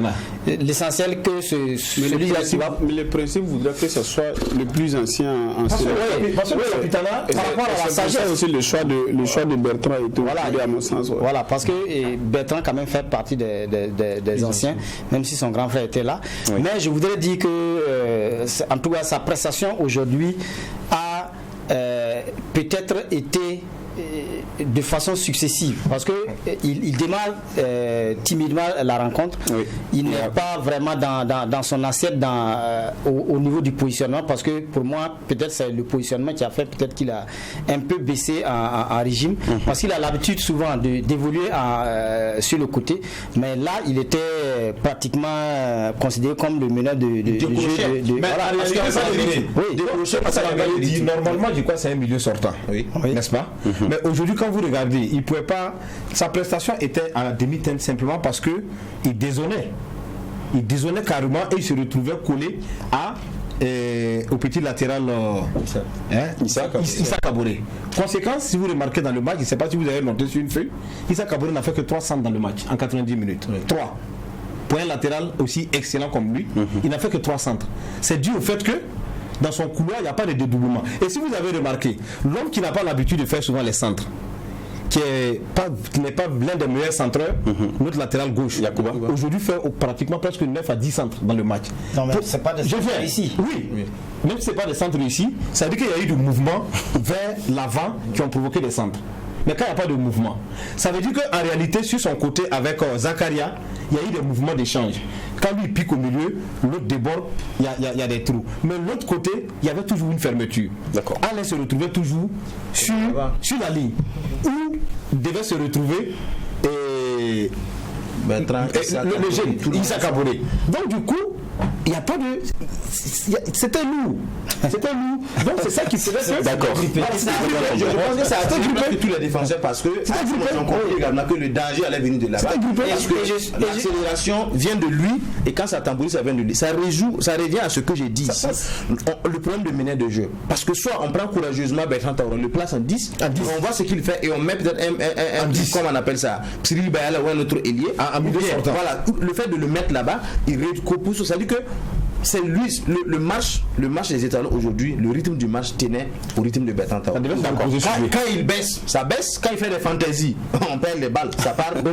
l'essentiel que celui-là qui va. Mais le principe voudrait que ce soit le plus ancien en sélection. Parce que le capitana, par rapport à la sagesse aussi, le choix de Bertrand est tout à mon sens. Voilà, parce que Bertrand quand même fait partie des anciens, même si son grand frère était là. Oui. Mais je voudrais dire que, en tout cas, sa prestation aujourd'hui a peut-être été de façon successive, parce que il démarre timidement la rencontre. Oui. Il n'est pas vraiment dans son assiette au niveau du positionnement, parce que pour moi peut-être c'est le positionnement qui a fait peut-être qu'il a un peu baissé en régime, parce qu'il a l'habitude souvent d'évoluer sur le côté, mais là il était pratiquement considéré comme le meneur de jeu. Normalement je crois que c'est un milieu sortant, n'est-ce pas? Mais aujourd'hui, quand vous regardez, il pouvait pas. Sa prestation était à demi-teinte simplement parce que il dézonnait. Il dézonnait carrément et il se retrouvait collé au petit latéral Issa Kaboré. Conséquence, si vous remarquez dans le match, je ne sais pas si vous avez noté sur une feuille, Issa Kaboré n'a fait que 3 centres dans le match en 90 minutes. 3. Pour un latéral aussi excellent comme lui, il n'a fait que 3 centres. C'est dû au fait que dans son couloir, il n'y a pas de dédoublement. Et si vous avez remarqué, l'homme qui n'a pas l'habitude de faire souvent les centres, qui n'est pas l'un des meilleurs centreurs, notre latéral gauche, aujourd'hui fait pratiquement presque 9 à 10 centres dans le match. Non, mais c'est pas des centres ici. Oui. Même si ce n'est pas des centres ici, ça veut dire qu'il y a eu du mouvement vers l'avant qui ont provoqué des centres. Mais quand il n'y a pas de mouvement, ça veut dire qu'en réalité, sur son côté avec Zakaria, il y a eu des mouvements d'échange. Quand lui pique au milieu, l'autre déborde, il y a des trous. Mais de l'autre côté, il y avait toujours une fermeture. D'accord. Alain se retrouvait toujours sur la ligne où devait se retrouver le jeune Issa Kaboré. Donc du coup, il n'y a pas de. C'était lourd. Donc c'est ça qui se fait. D'accord. Je pense que ça a grippé tous les défenseurs parce que ils ont compris également que le danger allait venir de là-bas. Parce que l'accélération vient de lui et quand ça tambourine, ça vient de lui. Ça revient à ce que j'ai dit ici. Le problème de meneur de jeu. Parce que soit on prend courageusement Bertrand Traoré, on le place en 10, on voit ce qu'il fait et on met peut-être un 10, comme on appelle ça. Cyril Bayala ou un autre ailier. Voilà, le fait de le mettre là-bas, il repousse. Ça dit que c'est lui, le match des étalons aujourd'hui, le rythme du match tenait au rythme de Bertrand Traoré. Quand il baisse, ça baisse. Quand il fait des fantaisies, on perd les balles, ça part. Et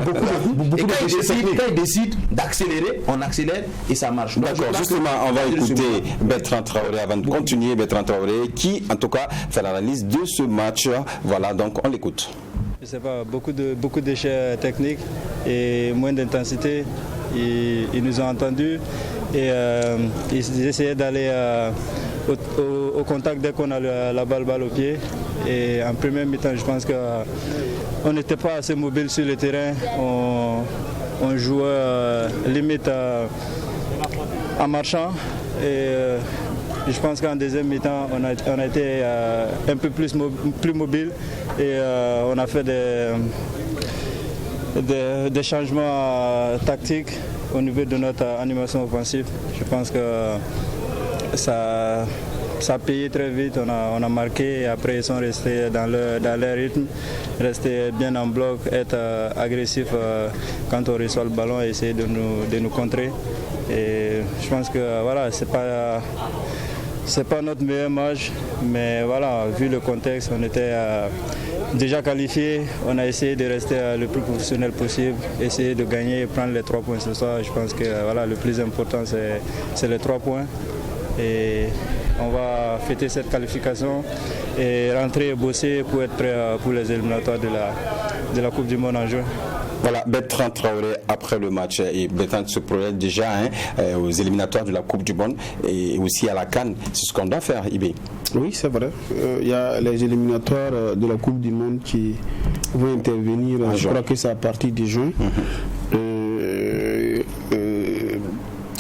quand il décide d'accélérer, on accélère et ça marche. D'accord, justement, on va écouter Bertrand Traoré avant de continuer. Bertrand Traoré qui, en tout cas, fait l'analyse de ce match. Voilà, donc on l'écoute. Je sais pas, beaucoup de déchets techniques et moins d'intensité. Ils nous ont entendus et ils essayaient d'aller au contact dès qu'on a la balle au pied. Et en première mi-temps, je pense qu'on n'était pas assez mobile sur le terrain. On jouait limite en marchant. Et je pense qu'en deuxième mi-temps, on a été un peu plus mobile et on a fait des changements tactiques au niveau de notre animation offensive. Je pense que ça a payé très vite, on a marqué et après ils sont restés dans leur rythme, rester bien en bloc, être agressif quand on reçoit le ballon et essayer de nous contrer. Et je pense que voilà, c'est pas notre meilleur match, mais voilà, vu le contexte, on était déjà qualifié. On a essayé de rester le plus professionnel possible, essayer de gagner et prendre les 3 points ce soir. Je pense que voilà, le plus important, c'est les 3 points. Et on va fêter cette qualification et rentrer et bosser pour être prêt pour les éliminatoires de la Coupe du Monde en juin. Voilà, Bertrand Traoré, après le match, et Bertrand se projette déjà aux éliminatoires de la Coupe du Monde et aussi à la CAN. C'est ce qu'on doit faire, Ibé. Oui, c'est vrai. Il y a les éliminatoires de la Coupe du Monde qui vont intervenir, je crois que c'est à partir de juin.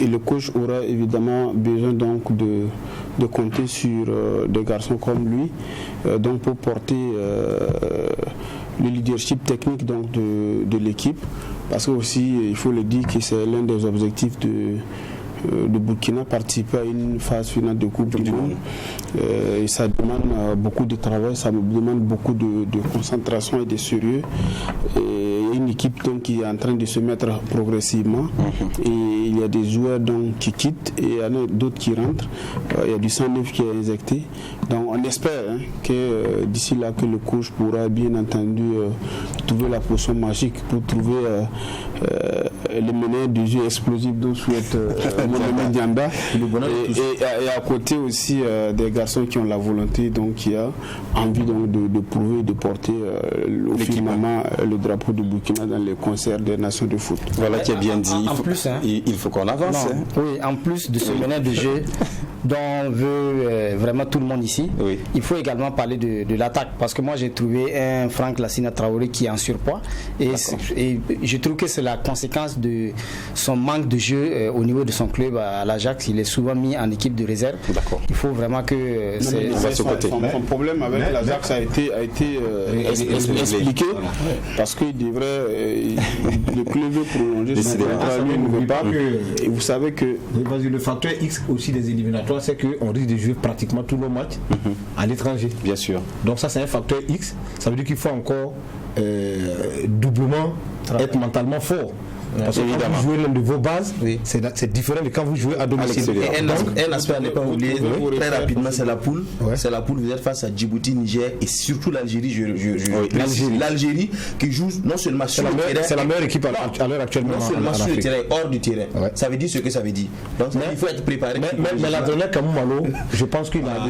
Et le coach aura évidemment besoin donc de compter sur des garçons comme lui donc pour porter le leadership technique donc de l'équipe, parce que aussi il faut le dire que c'est l'un des objectifs de Burkina, participer à une phase finale de Coupe du Monde. Et ça demande beaucoup de travail, ça demande beaucoup de concentration et de sérieux. Et une équipe donc, qui est en train de se mettre progressivement. Et il y a des joueurs donc, qui quittent et il y en a d'autres qui rentrent. Il y a du sang neuf qui est injecté. Donc on espère que d'ici là que le coach pourra bien entendu trouver la potion magique pour trouver le meneur du jeu explosif dont souhaite Mohamed Dianda. Et à côté aussi des garçons qui ont la volonté, donc qui a envie donc, de prouver, de porter finalement le drapeau de Burkina dans les concerts des nations de foot. Voilà qui est bien dit. Il faut qu'on avance. Oui, en plus de ce meneur de jeu dont veut vraiment tout le monde ici, il faut également parler de l'attaque, parce que moi j'ai trouvé un Franck Lassina Traoré qui est en surpoids et je trouve que c'est la conséquence de son manque de jeu au niveau de son club à l'Ajax. Il est souvent mis en équipe de réserve. Il faut vraiment que son problème avec l'Ajax a été expliqué parce qu'il devrait le club veut prolonger son contrat, lui ne veut pas. Et vous savez que le facteur X aussi des éliminatoires, c'est qu'on risque de jouer pratiquement tous nos matchs à l'étranger. Bien sûr. Donc ça c'est un facteur X. Ça veut dire qu'il faut encore doublement être mentalement fort. Parce que quand vous jouez l'un de vos bases, c'est différent de quand vous jouez à domicile. Et un aspect à ne pas oublier, très rapidement, c'est la poule. C'est la poule, vous êtes face à Djibouti, Niger et surtout l'Algérie. L'Algérie qui joue non seulement sur le terrain. C'est la meilleure équipe à l'heure actuellement. Non seulement sur le terrain, hors du terrain. Ça veut dire ce que ça veut dire. Donc il faut être préparé. Mais la dernière Kamou Malo, je pense qu'il a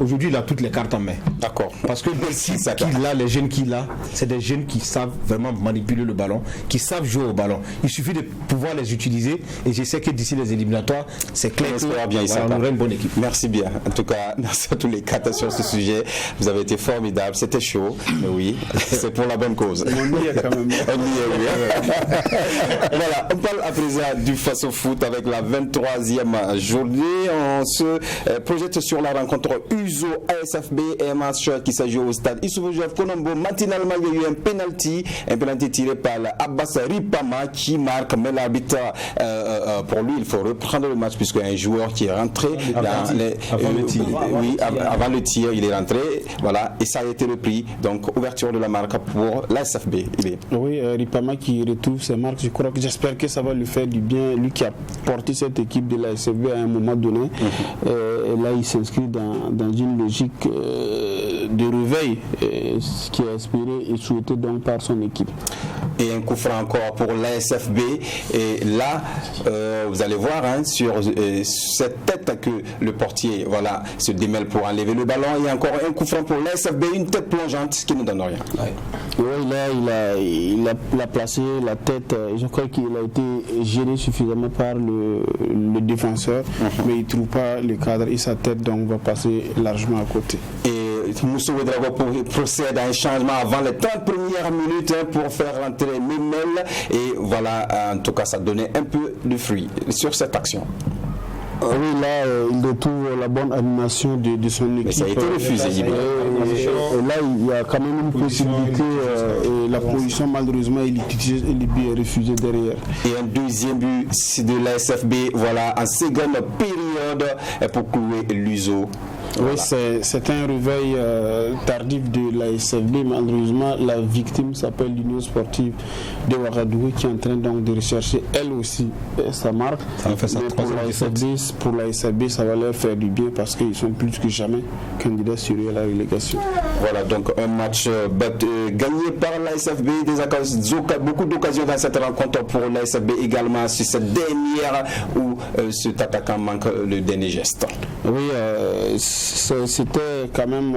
aujourd'hui il a toutes les cartes en main. D'accord. Parce que les jeunes qu'il a, c'est des jeunes qui savent vraiment manipuler le ballon, qui savent jouer au ballon. Il suffit de pouvoir les utiliser et je sais que d'ici les éliminatoires, c'est clair qu'on aura une bonne équipe. Merci bien. En tout cas, merci à tous les 4 sur ce sujet. Vous avez été formidables. C'était chaud, mais oui, c'est pour la bonne cause. On y est quand même. Voilà, on parle à présent du face au foot avec la 23e journée. On se projette sur la rencontre USO ASFB, un match qui s'est joué au stade Issoufou Joseph Colombo. Matinalement, il y a eu un penalty tiré par Abbas Ripama qui marque, mais l'arbitre pour lui il faut reprendre le match puisque un joueur qui est rentré avant le tir il est rentré, voilà, et ça a été repris, donc ouverture de la marque pour l'ASFB. Oui, Ripama qui retrouve ses marques, j'espère que ça va lui faire du bien, lui qui a porté cette équipe de l'ASFB à un moment donné. Et là il s'inscrit dans une logique de réveil, ce qui est espéré et souhaité donc par son équipe. Et un coup franc encore pour l'ASFB, et là vous allez voir sur cette tête que le portier se démêle pour enlever le ballon, et encore un coup franc pour l'ASFB, une tête plongeante qui ne donne rien. Oui, là il a placé la tête, je crois qu'il a été gêné suffisamment par le défenseur, mais il ne trouve pas le cadre et sa tête donc va passer largement à côté. Moussa Ouedraogo procède à un changement avant les 30 premières minutes pour faire rentrer Memel, et voilà, en tout cas ça donnait un peu de fruit sur cette action. Oui, là, il retrouve la bonne animation de son équipe. Mais ça a été refusé. Et là, il y a quand même une possibilité. Et la position, malheureusement, il est refusé derrière. Et un deuxième but de l'ASFB, voilà, en seconde période pour clouer l'USO. Oui, c'est un réveil tardif de la SFB. Malheureusement, la victime s'appelle l'Union sportive de Ouagadougou qui est en train donc de rechercher elle aussi sa marque. Pour la SFB, ça va leur faire du bien parce qu'ils sont plus que jamais candidats sur la relégation. Voilà, donc un match gagné par la SFB, beaucoup d'occasions dans cette rencontre pour la SFB également sur cette dernière où cet attaquant manque le dernier geste. Oui, c'était quand même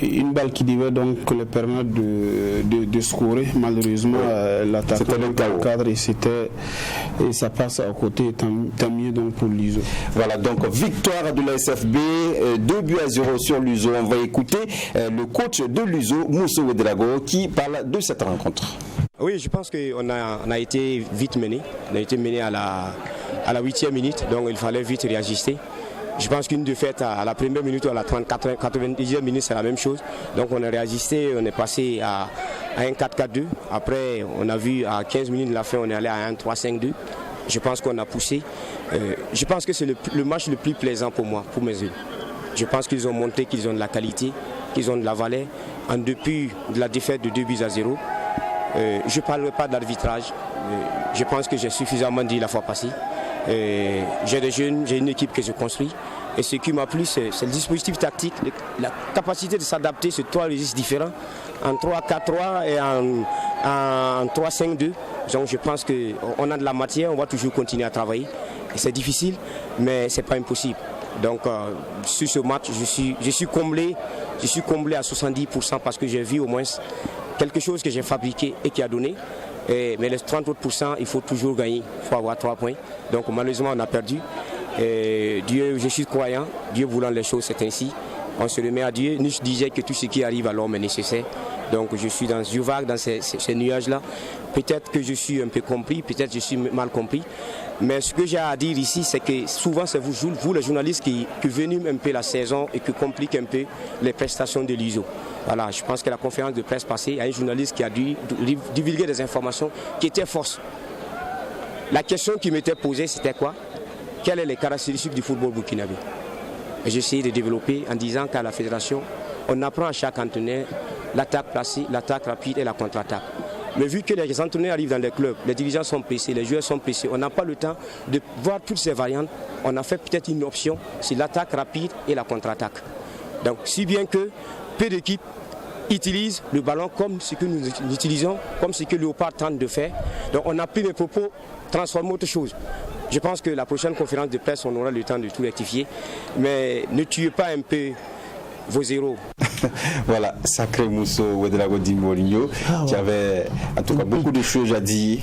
une balle qui devait donc le permettre de scorer. Malheureusement, l'attaquant était dans le cadre et ça passe à côté, tant mieux donc pour l'USO. Voilà, donc victoire de la SFB, 2-0 sur l'USO. On va écouter le coach de l'USO, Moussa Ouedraogo, qui parle de cette rencontre. Oui, je pense qu'on a été vite mené. On a été mené à la 8e minute, donc il fallait vite réajuster. Je pense qu'une défaite à la première minute ou à la 90e minute, c'est la même chose. Donc on a réajusté, on est passé à un 4-4-2. Après, on a vu à 15 minutes de la fin, on est allé à un 3-5-2. Je pense qu'on a poussé. Je pense que c'est le match le plus plaisant pour moi, pour mes yeux. Je pense qu'ils ont montré qu'ils ont de la qualité, qu'ils ont de la valeur. En dépit de la défaite de 2-0, je ne parlerai pas d'arbitrage. Je pense que j'ai suffisamment dit la fois passée. J'ai des jeunes, j'ai une équipe que je construis. Et ce qui m'a plu, c'est le dispositif tactique, la capacité de s'adapter sur 3 registres différents, en 3-4-3 et en 3-5-2. Donc je pense qu'on a de la matière, on va toujours continuer à travailler. Et c'est difficile, mais ce n'est pas impossible. Donc sur ce match, je suis comblé à 70% parce que j'ai vu au moins quelque chose que j'ai fabriqué et qui a donné. Mais les 30 autres %, il faut toujours gagner, il faut avoir 3 points. Donc malheureusement, on a perdu. Et Dieu, je suis croyant, Dieu voulant les choses, c'est ainsi. On se remet à Dieu. Nietzsche disait que tout ce qui arrive à l'homme est nécessaire. Donc je suis dans ces nuages-là. Peut-être que je suis un peu compris, peut-être que je suis mal compris. Mais ce que j'ai à dire ici, c'est que souvent c'est vous les journalistes, qui venez un peu la saison et qui compliquent un peu les prestations de l'USO. Voilà, je pense que la conférence de presse passée, il y a un journaliste qui a dû divulguer des informations qui étaient fausses. La question qui m'était posée, c'était quoi? Quelles sont les caractéristiques du football burkinabé? J'ai essayé de développer en disant qu'à la fédération, on apprend à chaque entraîneur l'attaque placée, l'attaque rapide et la contre-attaque. Mais vu que les entraîneurs arrivent dans les clubs, les dirigeants sont pressés, les joueurs sont pressés, on n'a pas le temps de voir toutes ces variantes. On a fait peut-être une option, c'est l'attaque rapide et la contre-attaque. Donc si bien que peu d'équipes utilisent le ballon comme ce que nous utilisons, comme ce que Léopard tente de faire. Donc on a pris mes propos, transformé autre chose. Je pense que la prochaine conférence de presse, on aura le temps de tout rectifier. Mais ne tuez pas un peu vos héros. Voilà, sacré Moussa Ouedraogo Di Mourinho, qui avait en tout cas beaucoup de choses à dire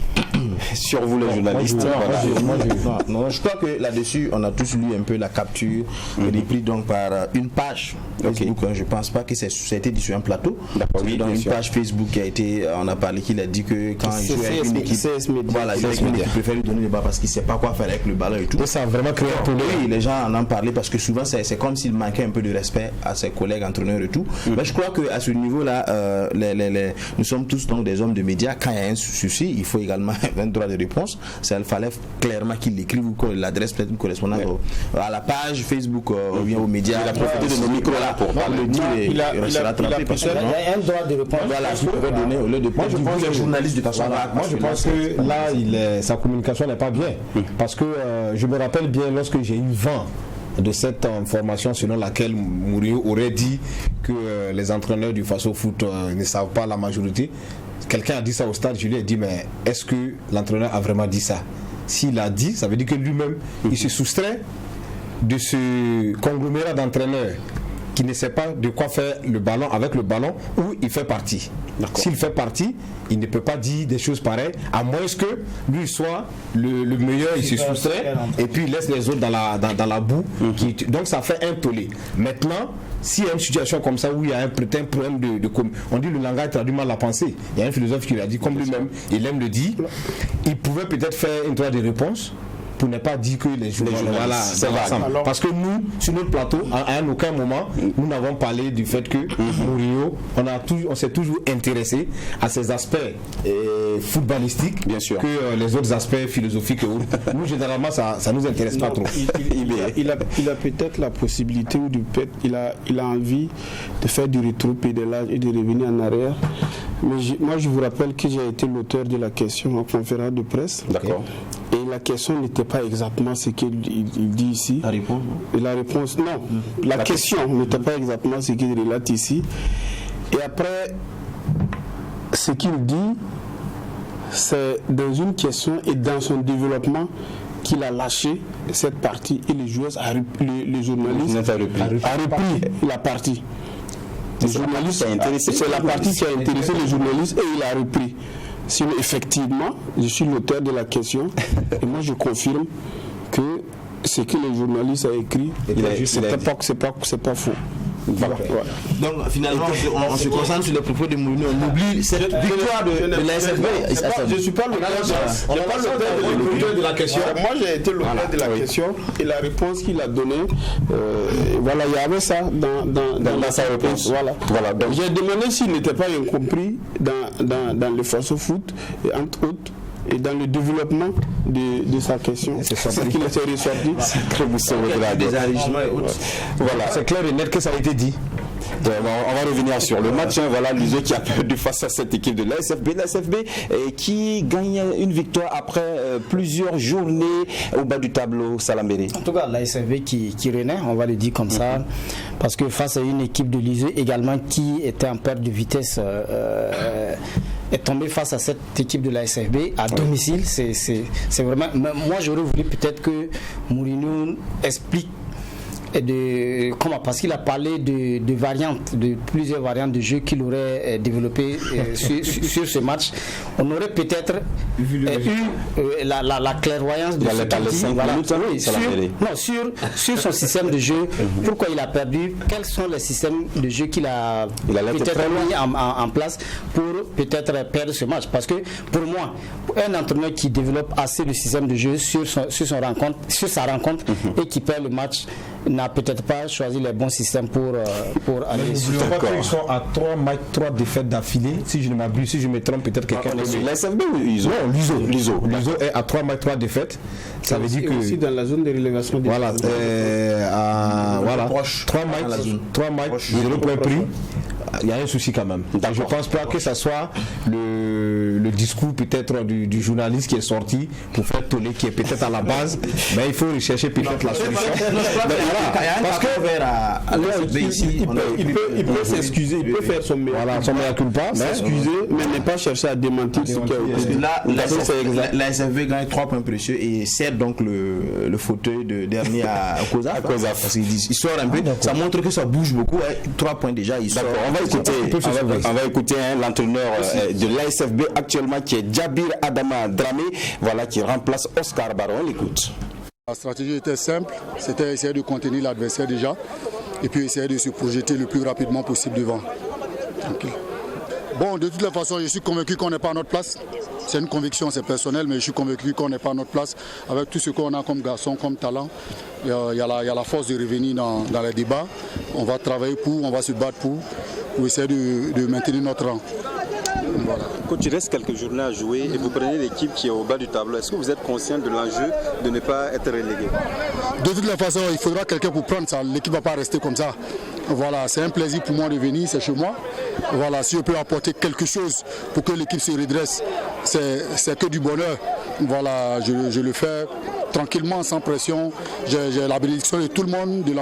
sur vous les journalistes. Je crois que là-dessus, on a tous lu un peu la capture, repris donc par une page Facebook. Je ne pense pas que ça a été dit sur un plateau. Oui, dans une page Facebook qui a été, on a parlé, qu'il a dit que quand il joue avec une équipe, voilà, il préfère lui donner le ballon parce qu'il ne sait pas quoi faire avec le ballon et tout. Et ça a vraiment créé un problème. Oui, les gens en ont parlé parce que souvent c'est comme s'il manquait un peu de respect à ses collègues entraîneurs et tout. Mais je crois qu'à ce niveau-là, nous sommes tous donc des hommes de médias. Quand il y a un souci, il faut également un droit de réponse. Il fallait clairement qu'il l'écrive ou qu'il l'adresse peut-être une correspondance à la page Facebook ou bien aux médias. Il a profité de nos micros là pour le dire et il restera tranquille. Il y a un droit de réponse. Voilà, je pourrais donner au lieu de prendre les journalistes de façon. Moi je pense que là, sa communication n'est pas bien. Parce que je me rappelle bien lorsque j'ai eu vent de cette information selon laquelle Mourinho aurait dit que les entraîneurs du Faso Foot ne savent pas la majorité. Quelqu'un a dit ça au stade, je lui ai dit mais est-ce que l'entraîneur a vraiment dit ça? S'il a dit, ça veut dire que lui-même il se soustrait de ce conglomérat d'entraîneurs qui ne sait pas de quoi faire le ballon avec le ballon où il fait partie. S'il fait partie, il ne peut pas dire des choses pareilles, à moins que lui soit le meilleur, il se soustrait et puis il laisse les autres dans la boue. Donc ça fait un tollé. Maintenant, s'il y a une situation comme ça où il y a un problème on dit le langage traduit mal la pensée. Il y a un philosophe qui l'a dit, comme lui-même, il aime le dire, il pouvait peut-être faire une droit de réponse pour ne pas dire que les joueurs c'est ensemble. Parce que nous, sur notre plateau, à aucun moment, nous n'avons parlé du fait que Mourinho, on s'est toujours intéressé à ces aspects footballistiques, bien sûr, que les autres aspects philosophiques. Nous, généralement, ça nous intéresse pas trop. Il a peut-être la possibilité ou il a envie de faire du rétro-pédalage et de revenir en arrière. Mais moi, je vous rappelle que j'ai été l'auteur de la question en conférence de presse. D'accord. Et la question n'était pas exactement ce qu'il dit ici. La réponse, non. La réponse, non. La question n'était pas exactement ce qu'il relate ici. Et après, ce qu'il dit, c'est dans une question et dans son développement qu'il a lâché cette partie et les joueurs, les journalistes a repris la partie. Les journalistes, c'est la partie qui a intéressé les journalistes et il a repris. Sinon, effectivement, je suis l'auteur de la question et moi je confirme que ce que les journalistes ont écrit, c'est pas faux. Voilà. Donc finalement, on se concentre sur les propos de Mourinho. On oublie cette victoire de l'ASFB. Je ne suis pas l'auteur de la question. Moi, j'ai été l'auteur de la question et la réponse qu'il a donnée, voilà, il y avait ça dans sa réponse. Voilà. Donc, j'ai demandé s'il n'était pas incompris dans le force-foot, entre autres, et dans le développement de sa question. C'est ce qu'il s'est ressorti. Voilà, c'est clair et net que ça a été dit. On va revenir sur le match. Voilà, l'USO qui a perdu face à cette équipe de l'ASFB. L'ASFB qui gagne une victoire après plusieurs journées au bas du tableau, Salambéré. En tout cas, l'ASFB qui renaît, on va le dire comme ça, parce que face à une équipe de l'USO également qui était en perte de vitesse, est tombé face à cette équipe de l'ASFB à domicile. C'est vraiment. Moi, j'aurais voulu peut-être que Mourinho explique parce qu'il a parlé de variantes, de plusieurs variantes de jeu qu'il aurait développées sur ce match. On aurait peut-être eu la clairvoyance de sur son système de jeu. Pourquoi il a perdu? Quels sont les systèmes de jeu qu'il a peut-être mis en place pour peut-être perdre ce match? Parce que pour moi, un entraîneur qui développe assez de système de jeu sur sa rencontre et qui perd le match n'a peut-être pas choisi les bons systèmes pour aller sur le score. Ils sont à 3 défaites d'affilée. Si je ne m'abuse, si je me trompe, peut-être quelqu'un. L'ASFB ou l'USO? Non, l'USO est à 3 défaites. Ça veut dire que. Aussi dans la zone de relégation. Voilà. 3 matchs, 0 points pris. Il y a un souci quand même. Donc, je ne pense pas que ce soit le discours peut-être du journaliste qui est sorti pour faire tourner, qui est peut-être à la base, mais il faut rechercher peut-être la solution. Parce que il peut s'excuser, il peut faire son meilleur culpa, s'excuser, mais ne pas chercher à démentir ce qu'il a dit. Là, la SFV gagne 3 points précieux et cède donc le fauteuil de dernier à Kozaf. Parce qu'il sort un peu, ça montre que ça bouge beaucoup. 3 points déjà, il sort. On va écouter l'entraîneur de l'ASFB actuellement qui est Djabir Adama Dramé, voilà, qui remplace Oscar Baron. On l'écoute. La stratégie était simple, c'était essayer de contenir l'adversaire déjà et puis essayer de se projeter le plus rapidement possible devant. Tranquille. Bon, de toutes les façons, je suis convaincu qu'on n'est pas à notre place. C'est une conviction, c'est personnel, mais je suis convaincu qu'on n'est pas à notre place. Avec tout ce qu'on a comme garçon, comme talent, il y a la force de revenir dans les débats. On va travailler on va se battre pour essayer de maintenir notre rang. Voilà. Quand il reste quelques journées à jouer et vous prenez l'équipe qui est au bas du tableau, est-ce que vous êtes conscient de l'enjeu de ne pas être relégué? De toutes les façons, il faudra quelqu'un pour prendre ça. L'équipe ne va pas rester comme ça. Voilà, c'est un plaisir pour moi de venir, c'est chez moi. Voilà, si je peux apporter quelque chose pour que l'équipe se redresse, c'est que du bonheur. Voilà, je le fais tranquillement, sans pression. J'ai la bénédiction de tout le monde, de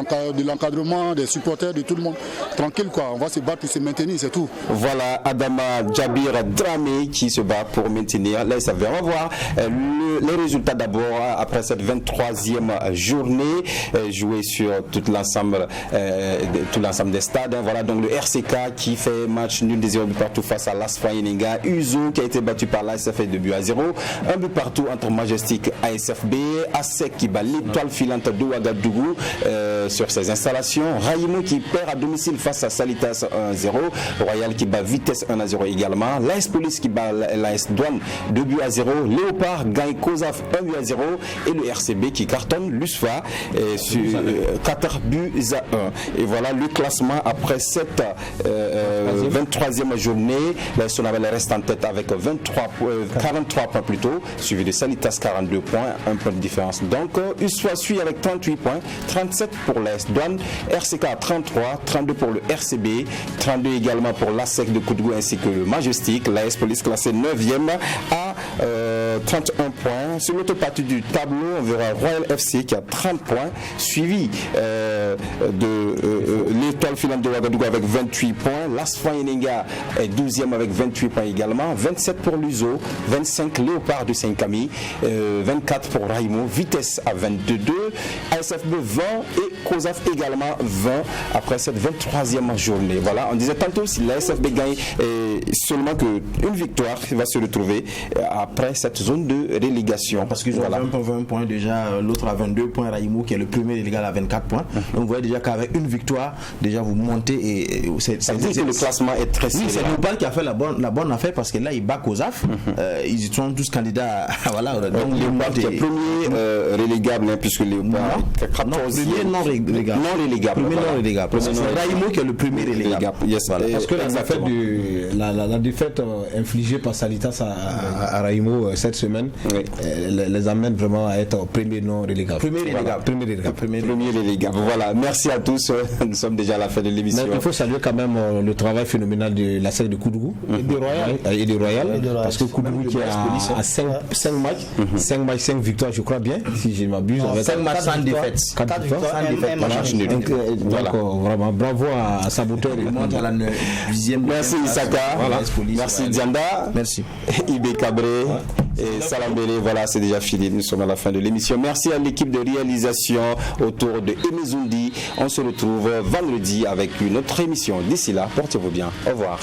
l'encadrement, des supporters, de tout le monde. Tranquille quoi, on va se battre pour se maintenir, c'est tout. Voilà Adama Djabir Dramé qui se bat pour maintenir l'ASFB. On va voir les résultats d'abord après cette 23e journée jouée sur tout l'ensemble des stades. Voilà donc le RCK qui fait match nul des 0 buts partout face à l'ASFA Yeninga. Uzo qui a été battu par l'ASFB de 2-0. Un but partout entre Majestic ASFB. ASEC qui bat l'Étoile filante de Ouagadougou sur ses installations. Raïmo qui perd à domicile face à Salitas 1-0. Royal qui bat Vitesse 1-0 également. L'AS Police qui bat l'AS Douane 2-0. Léopard gagne COSAF 1-0. Et le RCB qui cartonne l'USFA sur 4-1. Et voilà le classement après cette 23e journée. La Sonabel reste en tête avec 43 points plutôt, suivi de Salitas 42 points, un point de différence. Donc USFA suit avec 38 points, 37 pour l'AS Douane, RCK 33, 32 pour le RCB, 32 également pour l'ASEC de Koudgou ainsi que le Majestic. L'AS Police classé 9e à 31 points. Sur l'autre partie du tableau, on verra Royal FC qui a 30 points, suivi de l'Étoile filante de Ouagadougou avec 28 points. L'ASFA Yenenga est 12e avec 28 points également, 27 pour l'USO, 25 Léopard de Saint-Camille, 24 pour Raïmo, Vitesse à 22, ASFB 20 et COSAF également 20 après cette 23e journée. Voilà, on disait tantôt si l'ASFB gagne seulement qu'une victoire va se retrouver après cette zone de relégation. Parce qu'ils ont 20 points déjà, l'autre a 22 points, Raïmo qui est le premier légal à 24 points. Donc vous voyez déjà qu'avec une victoire, déjà vous montez et ça veut dire que le classement est très serré. Oui, c'est Nopal qui a fait la bonne affaire parce que là il bat COSAF, ils sont tous candidats à, voilà. Donc Léopard qui est premier relégable hein, puisque Léopard premier non relégable. Premier non relégable. C'est Raïmo qui est le premier relégable. Parce que la défaite infligée par Salitas à Raïmo cette semaine les amène vraiment à être premier non relégable. Premier relégable. Voilà, merci à tous. Nous sommes déjà à la fin de l'émission. Il faut saluer quand même le travail phénoménal de la SEC de Koudgou et de Royal. Parce que Koudgou qui a 5 matchs, 5 victoires, je crois bien, si je ne m'abuse. 5 matchs sans défaite. 4 victoires. Donc vraiment, bravo à Saboteur. Il monte à la 8e. Merci Isaka. Merci Dianda. Merci. Ibé Cabré et Salambélé. Voilà, c'est déjà fini. Nous sommes à la fin de l'émission. Merci à l'équipe de réalisation autour de Emezundi. On se retrouve vendredi avec une autre émission. D'ici là, portez-vous bien. Au revoir.